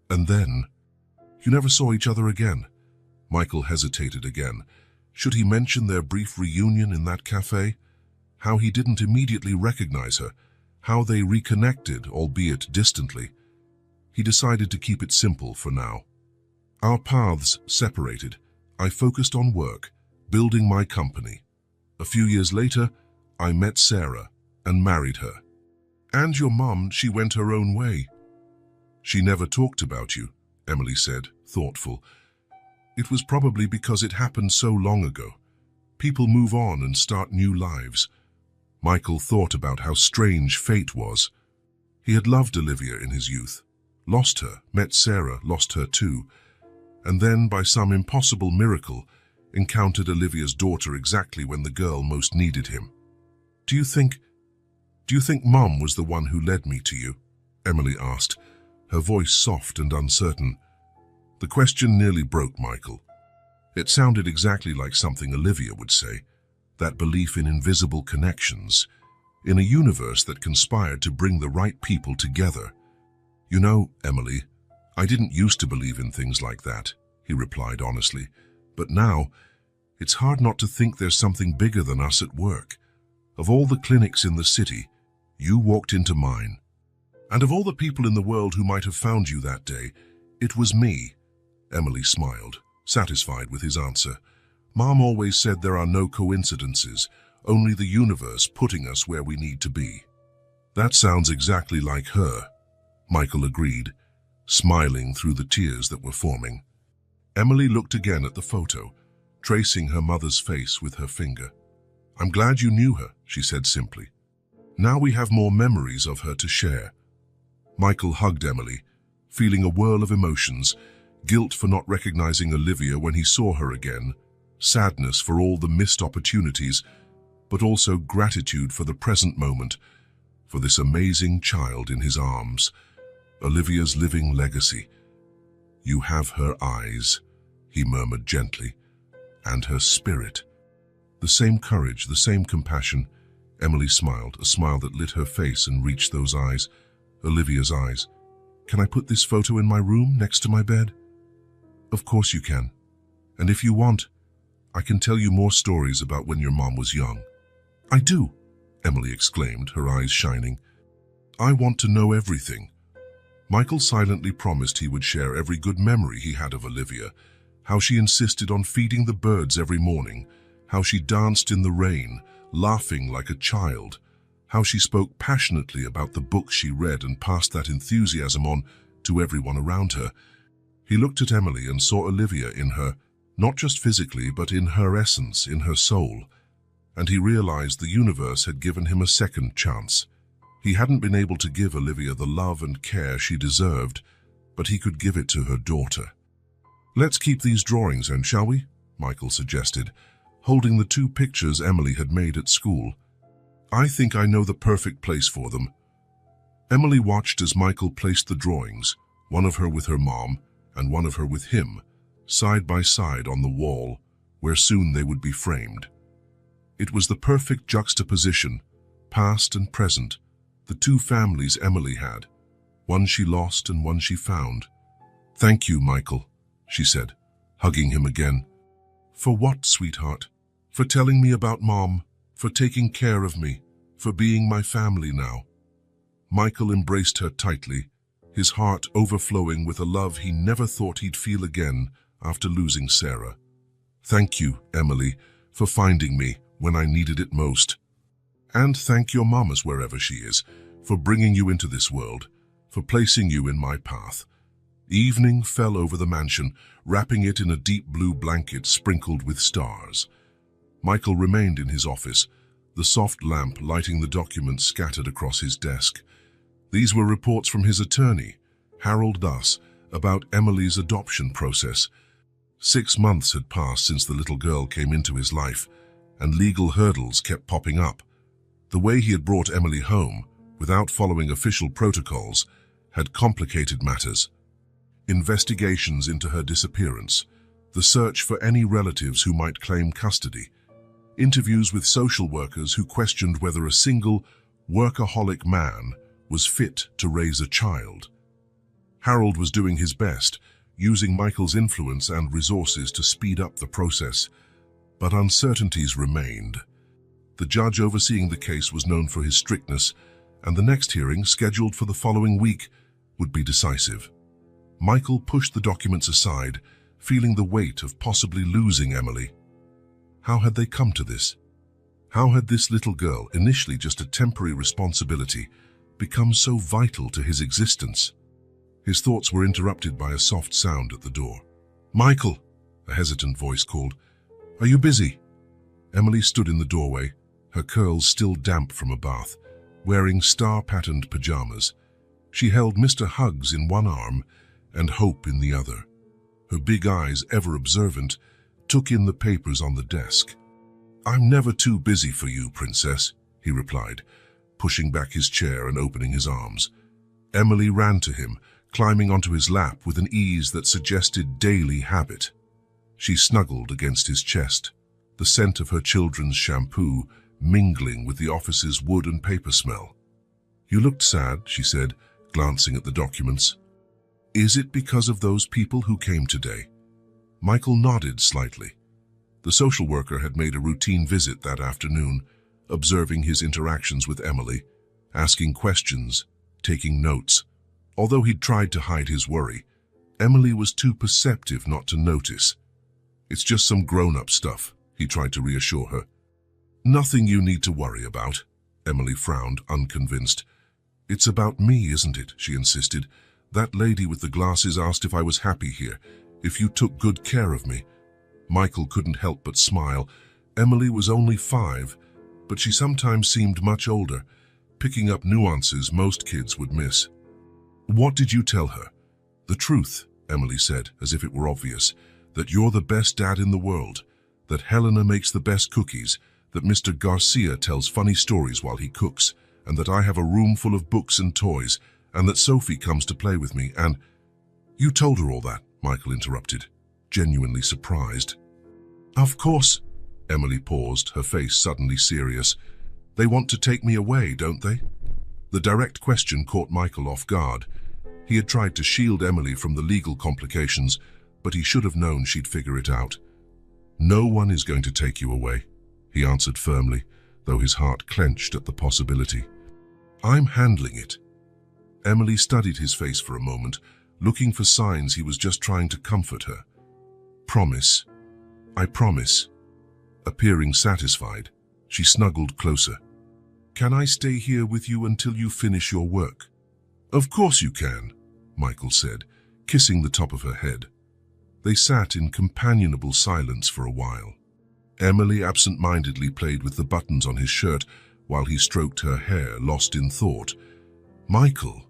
And then, "You never saw each other again." Michael hesitated again. Should he mention their brief reunion in that cafe? How he didn't immediately recognize her, how they reconnected, albeit distantly. He decided to keep it simple for now. "Our paths separated. I focused on work, building my company. A few years later, I met Sarah and married her. And your mum, she went her own way." "She never talked about you," Emily said, thoughtful. "It was probably because it happened so long ago. People move on and start new lives." Michael thought about how strange fate was. He had loved Olivia in his youth, lost her, met Sarah, lost her too, and then, by some impossible miracle, encountered Olivia's daughter exactly when the girl most needed him. Do you think Mum was the one who led me to you?" Emily asked, her voice soft and uncertain. The question nearly broke Michael. It sounded exactly like something Olivia would say, that belief in invisible connections, in a universe that conspired to bring the right people together. "You know, Emily, I didn't used to believe in things like that," he replied honestly, "but now, it's hard not to think there's something bigger than us at work. Of all the clinics in the city, you walked into mine. And of all the people in the world who might have found you that day, it was me." Emily smiled, satisfied with his answer. "Mom always said there are no coincidences, only the universe putting us where we need to be." "That sounds exactly like her," Michael agreed, smiling through the tears that were forming. Emily looked again at the photo, tracing her mother's face with her finger. "I'm glad you knew her," she said simply. "Now we have more memories of her to share." Michael hugged Emily, feeling a whirl of emotions, guilt for not recognizing Olivia when he saw her again, sadness for all the missed opportunities, but also gratitude for the present moment, for this amazing child in his arms, Olivia's living legacy. "You have her eyes," he murmured gently, "and her spirit." The same courage, the same compassion. Emily smiled, a smile that lit her face and reached those eyes, Olivia's eyes. "Can I put this photo in my room next to my bed?" "Of course you can. And if you want, I can tell you more stories about when your mom was young." "I do," Emily exclaimed, her eyes shining. "I want to know everything." Michael silently promised he would share every good memory he had of Olivia, how she insisted on feeding the birds every morning, how she danced in the rain, laughing like a child, how she spoke passionately about the books she read and passed that enthusiasm on to everyone around her. He looked at Emily and saw Olivia in her, not just physically, but in her essence, in her soul. And he realized the universe had given him a second chance. He hadn't been able to give Olivia the love and care she deserved, but he could give it to her daughter. "Let's keep these drawings then, shall we?" Michael suggested, holding the 2 pictures Emily had made at school. "I think I know the perfect place for them." Emily watched as Michael placed the drawings, one of her with her mom and one of her with him, side by side on the wall, where soon they would be framed. It was the perfect juxtaposition, past and present, the 2 families Emily had, one she lost and one she found. "Thank you, Michael," she said, hugging him again. "For what, sweetheart? For telling me about Mom, for taking care of me, for being my family now." Michael embraced her tightly, his heart overflowing with a love he never thought he'd feel again after losing Sarah. "Thank you, Emily, for finding me when I needed it most. And thank your mamas wherever she is, for bringing you into this world, for placing you in my path." Evening fell over the mansion, wrapping it in a deep blue blanket sprinkled with stars. Michael remained in his office, the soft lamp lighting the documents scattered across his desk. These were reports from his attorney, Harold Duss, about Emily's adoption process. 6 months had passed since the little girl came into his life, and legal hurdles kept popping up. The way he had brought Emily home, without following official protocols, had complicated matters. Investigations into her disappearance, the search for any relatives who might claim custody, interviews with social workers who questioned whether a single, workaholic man was fit to raise a child. Harold was doing his best, using Michael's influence and resources to speed up the process, but uncertainties remained. The judge overseeing the case was known for his strictness, and the next hearing, scheduled for the following week, would be decisive. Michael pushed the documents aside, feeling the weight of possibly losing Emily. How had they come to this? How had this little girl, initially just a temporary responsibility, become so vital to his existence? His thoughts were interrupted by a soft sound at the door. "Michael," a hesitant voice called. "Are you busy?" Emily stood in the doorway, her curls still damp from a bath, wearing star-patterned pajamas. She held Mr. Hugs in one arm and Hope in the other. Her big eyes, ever observant, took in the papers on the desk. "I'm never too busy for you, Princess," he replied, pushing back his chair and opening his arms. Emily ran to him, climbing onto his lap with an ease that suggested daily habit. She snuggled against his chest, the scent of her children's shampoo mingling with the office's wood and paper smell. "You looked sad," she said, glancing at the documents. "Is it because of those people who came today?" Michael nodded slightly. The social worker had made a routine visit that afternoon, observing his interactions with Emily, asking questions, taking notes. Although he'd tried to hide his worry, Emily was too perceptive not to notice. "It's just some grown-up stuff," he tried to reassure her. "Nothing you need to worry about," Emily frowned, unconvinced. "It's about me, isn't it?" she insisted. "That lady with the glasses asked if I was happy here, if you took good care of me." Michael couldn't help but smile. Emily was only 5, but she sometimes seemed much older, picking up nuances most kids would miss. "What did you tell her?" The truth, Emily said, as if it were obvious, that you're the best dad in the world, that Helena makes the best cookies, that Mr. Garcia tells funny stories while he cooks, and that I have a room full of books and toys, and that Sophie comes to play with me, and— You told her all that, Michael interrupted, genuinely surprised. Of course. Emily paused, her face suddenly serious. They want to take me away, don't they? The direct question caught Michael off guard. He had tried to shield Emily from the legal complications, but he should have known she'd figure it out. No one is going to take you away, he answered firmly, though his heart clenched at the possibility. I'm handling it. Emily studied his face for a moment, looking for signs he was just trying to comfort her. Promise. I promise. Appearing satisfied, she snuggled closer. Can I stay here with you until you finish your work? Of course you can, Michael said, kissing the top of her head. They sat in companionable silence for a while. Emily absent-mindedly played with the buttons on his shirt while he stroked her hair, lost in thought. Michael,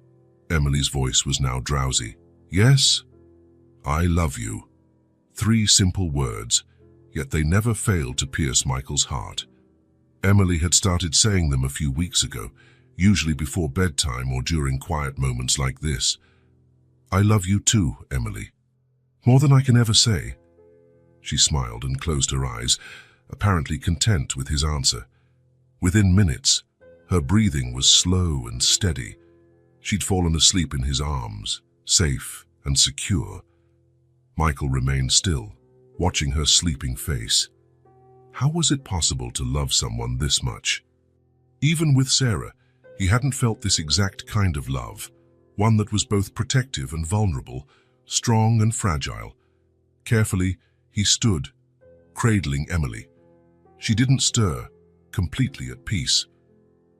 Emily's voice was now drowsy. Yes? I love you. 3 simple words, yet they never failed to pierce Michael's heart. Emily had started saying them a few weeks ago, usually before bedtime or during quiet moments like this. I love you too, Emily. More than I can ever say. She smiled and closed her eyes, apparently content with his answer. Within minutes, her breathing was slow and steady. She'd fallen asleep in his arms, safe and secure. Michael remained still, watching her sleeping face. How was it possible to love someone this much? Even with Sarah, he hadn't felt this exact kind of love, one that was both protective and vulnerable, strong and fragile. Carefully, he stood, cradling Emily. She didn't stir, completely at peace.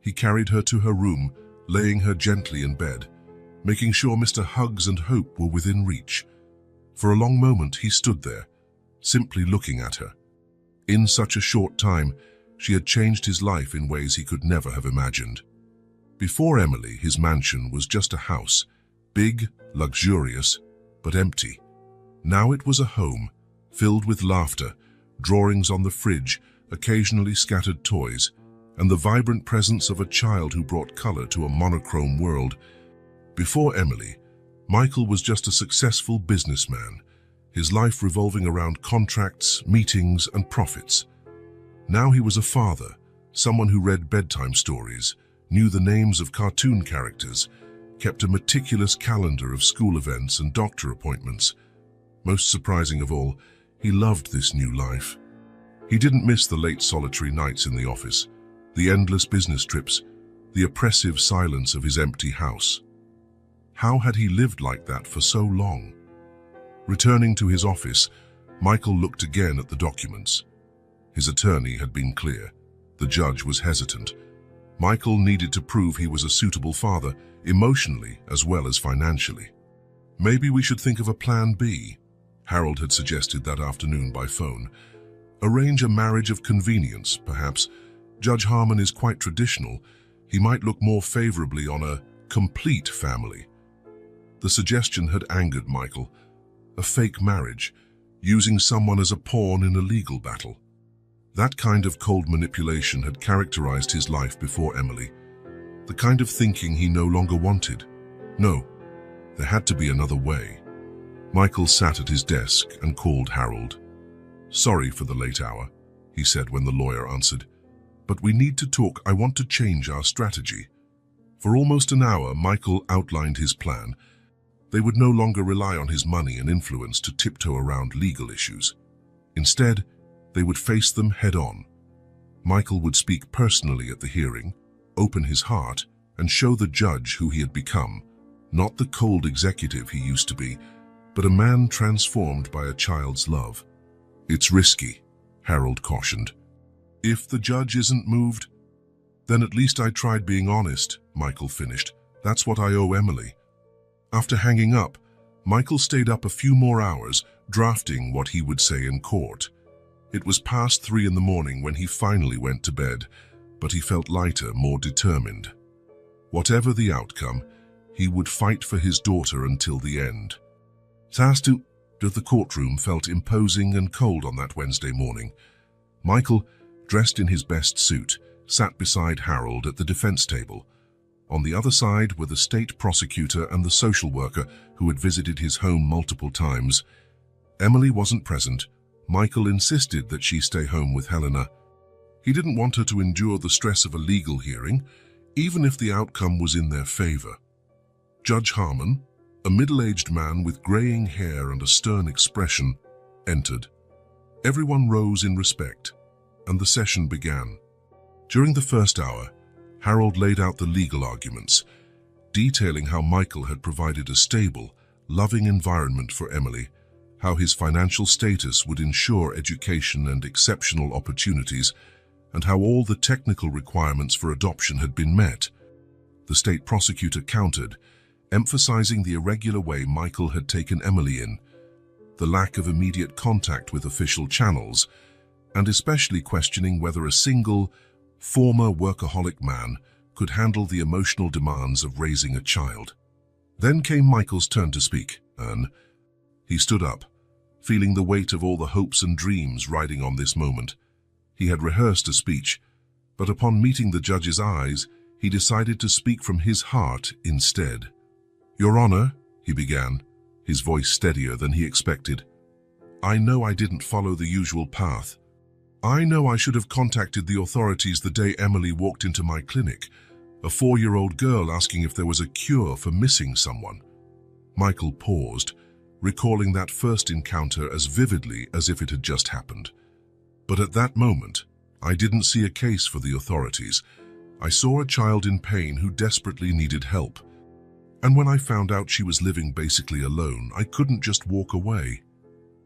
He carried her to her room, laying her gently in bed, making sure Mr. Hugs and Hope were within reach. For a long moment he stood there, simply looking at her. In such a short time, she had changed his life in ways he could never have imagined. Before Emily, his mansion was just a house, big, luxurious, but empty. Now it was a home, filled with laughter, drawings on the fridge, occasionally scattered toys, and the vibrant presence of a child who brought color to a monochrome world. Before Emily, Michael was just a successful businessman, his life revolving around contracts, meetings, and profits. Now he was a father, someone who read bedtime stories, knew the names of cartoon characters, kept a meticulous calendar of school events and doctor appointments. Most surprising of all, he loved this new life. He didn't miss the late solitary nights in the office, the endless business trips, the oppressive silence of his empty house. How had he lived like that for so long? Returning to his office, Michael looked again at the documents. His attorney had been clear. The judge was hesitant. Michael needed to prove he was a suitable father, emotionally as well as financially. Maybe we should think of a plan B, Harold had suggested that afternoon by phone. Arrange a marriage of convenience, perhaps. Judge Harmon is quite traditional. He might look more favorably on a complete family. The suggestion had angered Michael. A fake marriage, using someone as a pawn in a legal battle. That kind of cold manipulation had characterized his life before Emily. The kind of thinking he no longer wanted. No, there had to be another way. Michael sat at his desk and called Harold. Sorry for the late hour, he said when the lawyer answered. But we need to talk. I want to change our strategy. For almost an hour, Michael outlined his plan. They would no longer rely on his money and influence to tiptoe around legal issues. Instead, they would face them head-on. Michael would speak personally at the hearing, open his heart, and show the judge who he had become, not the cold executive he used to be, but a man transformed by a child's love. It's risky, Harold cautioned. If the judge isn't moved, then at least I tried being honest, Michael finished. That's what I owe Emily. After hanging up, Michael stayed up a few more hours, drafting what he would say in court. It was past 3 in the morning when he finally went to bed, but he felt lighter, more determined. Whatever the outcome, he would fight for his daughter until the end. The courtroom felt imposing and cold on that Wednesday morning. Michael, dressed in his best suit, sat beside Harold at the defense table. On the other side were the state prosecutor and the social worker who had visited his home multiple times. Emily wasn't present. Michael insisted that she stay home with Helena. He didn't want her to endure the stress of a legal hearing, even if the outcome was in their favor. Judge Harmon, a middle-aged man with graying hair and a stern expression, entered. Everyone rose in respect, and the session began. During the first hour, Harold laid out the legal arguments, detailing how Michael had provided a stable, loving environment for Emily, how his financial status would ensure education and exceptional opportunities, and how all the technical requirements for adoption had been met. The state prosecutor countered, emphasizing the irregular way Michael had taken Emily in, the lack of immediate contact with official channels, and especially questioning whether a single, former workaholic man could handle the emotional demands of raising a child. Then came Michael's turn to speak, and he stood up, feeling the weight of all the hopes and dreams riding on this moment. He had rehearsed a speech, but upon meeting the judge's eyes, he decided to speak from his heart instead. "Your Honor," he began, his voice steadier than he expected, "I know I didn't follow the usual path. I know I should have contacted the authorities the day Emily walked into my clinic, a 4-year-old girl asking if there was a cure for missing someone." Michael paused, recalling that first encounter as vividly as if it had just happened. "But at that moment, I didn't see a case for the authorities. I saw a child in pain who desperately needed help. And when I found out she was living basically alone, I couldn't just walk away."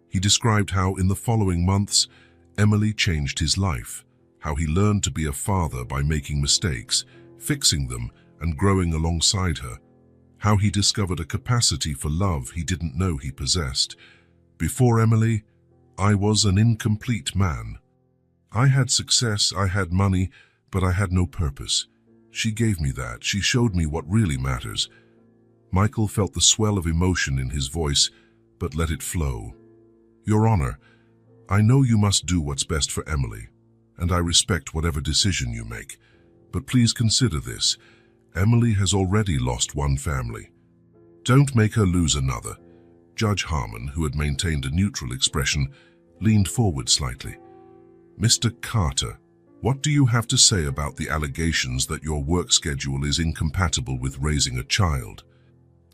He described how in the following months, Emily changed his life, how he learned to be a father by making mistakes, fixing them, and growing alongside her, how he discovered a capacity for love he didn't know he possessed. "Before Emily, I was an incomplete man. I had success, I had money, but I had no purpose. She gave me that. She showed me what really matters." Michael felt the swell of emotion in his voice, but let it flow. "Your Honor, I know you must do what's best for Emily, and I respect whatever decision you make. But please consider this. Emily has already lost one family. Don't make her lose another." Judge Harmon, who had maintained a neutral expression, leaned forward slightly. "Mr. Carter, what do you have to say about the allegations that your work schedule is incompatible with raising a child?"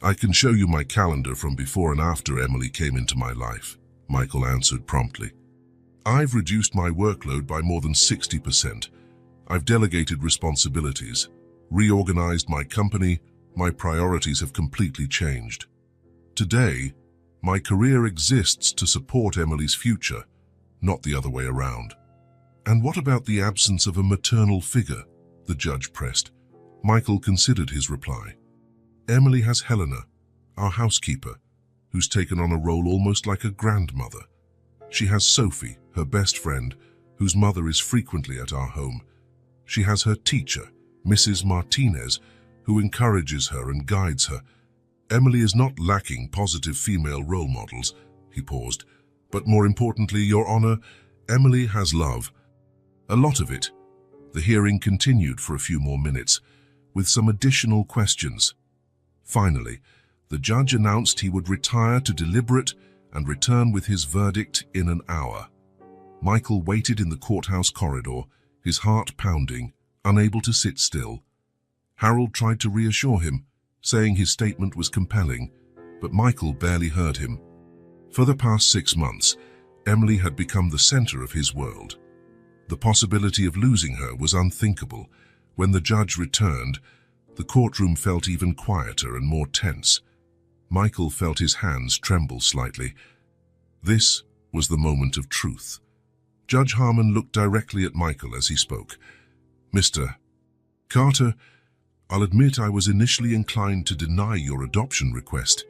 "I can show you my calendar from before and after Emily came into my life," Michael answered promptly. "I've reduced my workload by more than 60%. I've delegated responsibilities, reorganized my company. My priorities have completely changed. Today, my career exists to support Emily's future, not the other way around." "And what about the absence of a maternal figure?" the judge pressed. Michael considered his reply. "Emily has Helena, our housekeeper, who's taken on a role almost like a grandmother. She has Sophie, her best friend, whose mother is frequently at our home. She has her teacher, Mrs. Martinez, who encourages her and guides her. Emily is not lacking positive female role models." He paused. "But more importantly, Your Honor, Emily has love. A lot of it." The hearing continued for a few more minutes, with some additional questions. Finally, the judge announced he would retire to deliberate and return with his verdict in an hour. Michael waited in the courthouse corridor, his heart pounding, unable to sit still. Harold tried to reassure him, saying his statement was compelling, but Michael barely heard him. For the past 6 months, Emily had become the center of his world. The possibility of losing her was unthinkable. When the judge returned, the courtroom felt even quieter and more tense. Michael felt his hands tremble slightly. This was the moment of truth. Judge Harmon looked directly at Michael as he spoke. "Mr. Carter, I'll admit I was initially inclined to deny your adoption request.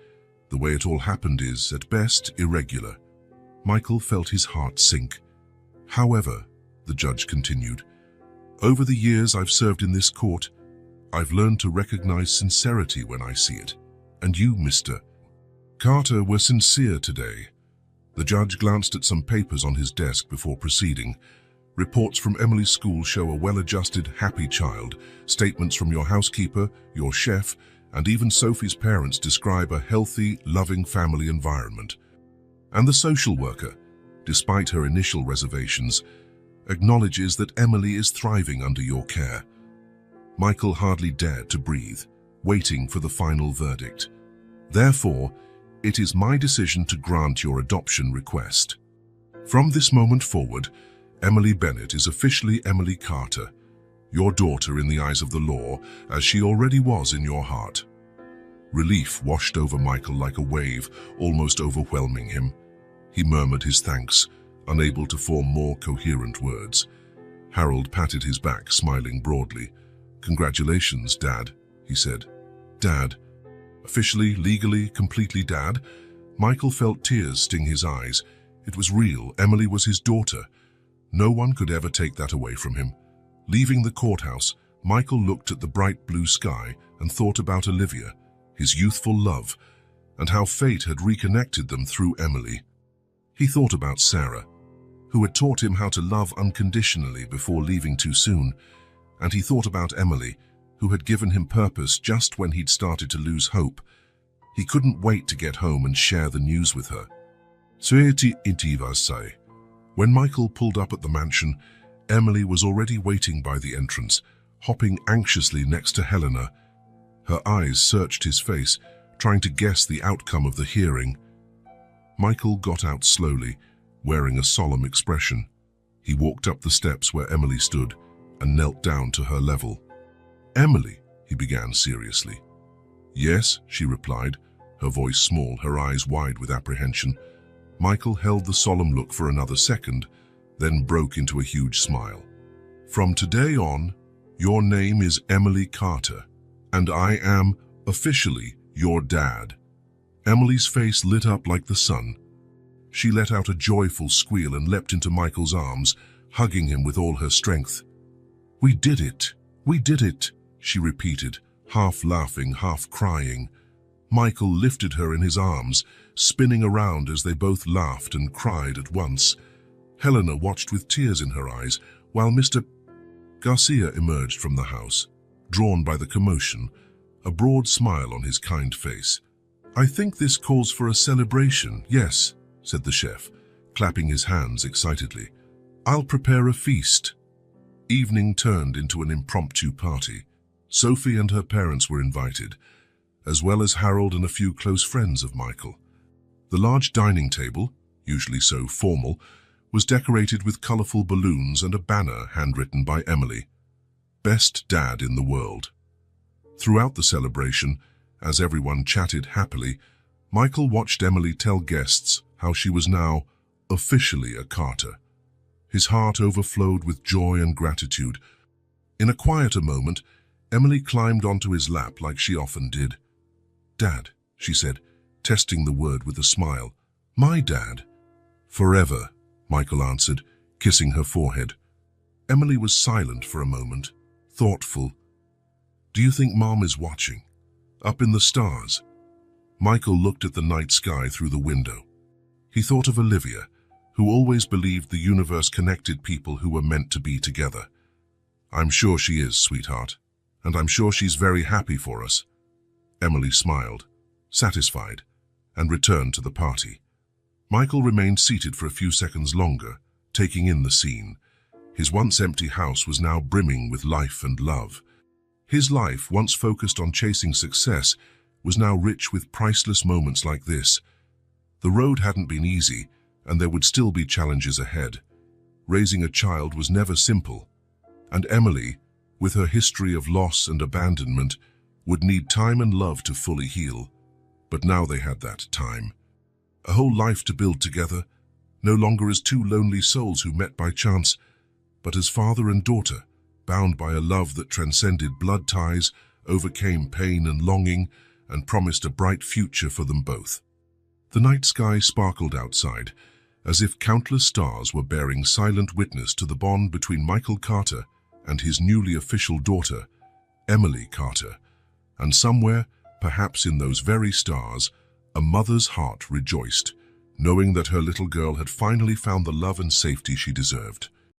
The way it all happened is, at best, irregular." Michael felt his heart sink. "However," the judge continued, "over the years I've served in this court, I've learned to recognize sincerity when I see it. And you, Mr. Carter were sincere today. The judge glanced at some papers on his desk before proceeding. Reports from Emily's school show a well-adjusted, happy child. Statements from your housekeeper, your chef, and even Sophie's parents describe a healthy, loving family environment. And the social worker, despite her initial reservations, acknowledges that Emily is thriving under your care. Michael hardly dared to breathe, waiting for the final verdict. Therefore, it is my decision to grant your adoption request. From this moment forward, Emily Bennett is officially Emily Carter, your daughter in the eyes of the law, as she already was in your heart. Relief washed over Michael like a wave, almost overwhelming him. He murmured his thanks, unable to form more coherent words. Harold patted his back, smiling broadly. "Congratulations, Dad," he said. "Dad." Officially, legally, completely Dad. Michael felt tears sting his eyes. It was real. Emily was his daughter. No one could ever take that away from him. Leaving the courthouse, Michael looked at the bright blue sky and thought about Olivia, his youthful love, and how fate had reconnected them through Emily. He thought about Sarah, who had taught him how to love unconditionally before leaving too soon, and he thought about Emily, who had given him purpose just when he'd started to lose hope. He couldn't wait to get home and share the news with her. When Michael pulled up at the mansion, Emily was already waiting by the entrance, hopping anxiously next to Helena. Her eyes searched his face, trying to guess the outcome of the hearing. Michael got out slowly, wearing a solemn expression. He walked up the steps where Emily stood and knelt down to her level. "Emily," he began seriously. "Yes," she replied, her voice small, her eyes wide with apprehension. Michael held the solemn look for another second, then broke into a huge smile. "From today on, your name is Emily Carter, and I am officially your dad." Emily's face lit up like the sun. She let out a joyful squeal and leapt into Michael's arms, hugging him with all her strength. "We did it! We did it!" she repeated, half laughing, half crying. Michael lifted her in his arms, spinning around as they both laughed and cried at once. Helena watched with tears in her eyes, while Mr. Garcia emerged from the house, drawn by the commotion, a broad smile on his kind face. "I think this calls for a celebration, yes," said the chef, clapping his hands excitedly. "I'll prepare a feast." Evening turned into an impromptu party. Sophie and her parents were invited, as well as Harold and a few close friends of Michael. The large dining table, usually so formal, was decorated with colorful balloons and a banner handwritten by Emily, "Best Dad in the World." Throughout the celebration, as everyone chatted happily, Michael watched Emily tell guests how she was now officially a Carter. His heart overflowed with joy and gratitude. In a quieter moment, Emily climbed onto his lap like she often did. "Dad," she said, testing the word with a smile. "My dad." "Forever," Michael answered, kissing her forehead. Emily was silent for a moment, thoughtful. "Do you think Mom is watching? Up in the stars?" Michael looked at the night sky through the window. He thought of Olivia, who always believed the universe connected people who were meant to be together. "I'm sure she is, sweetheart, and I'm sure she's very happy for us." Emily smiled, satisfied, and returned to the party. Michael remained seated for a few seconds longer, taking in the scene. His once empty house was now brimming with life and love. His life, once focused on chasing success, was now rich with priceless moments like this. The road hadn't been easy, and there would still be challenges ahead. Raising a child was never simple, and Emily, with her history of loss and abandonment, would need time and love to fully heal. But now they had that time. A whole life to build together, no longer as two lonely souls who met by chance, but as father and daughter, bound by a love that transcended blood ties, overcame pain and longing, and promised a bright future for them both. The night sky sparkled outside, as if countless stars were bearing silent witness to the bond between Michael Carter and his newly official daughter, Emily Carter. And somewhere, perhaps in those very stars, A mother's heart rejoiced, knowing that her little girl had finally found the love and safety she deserved.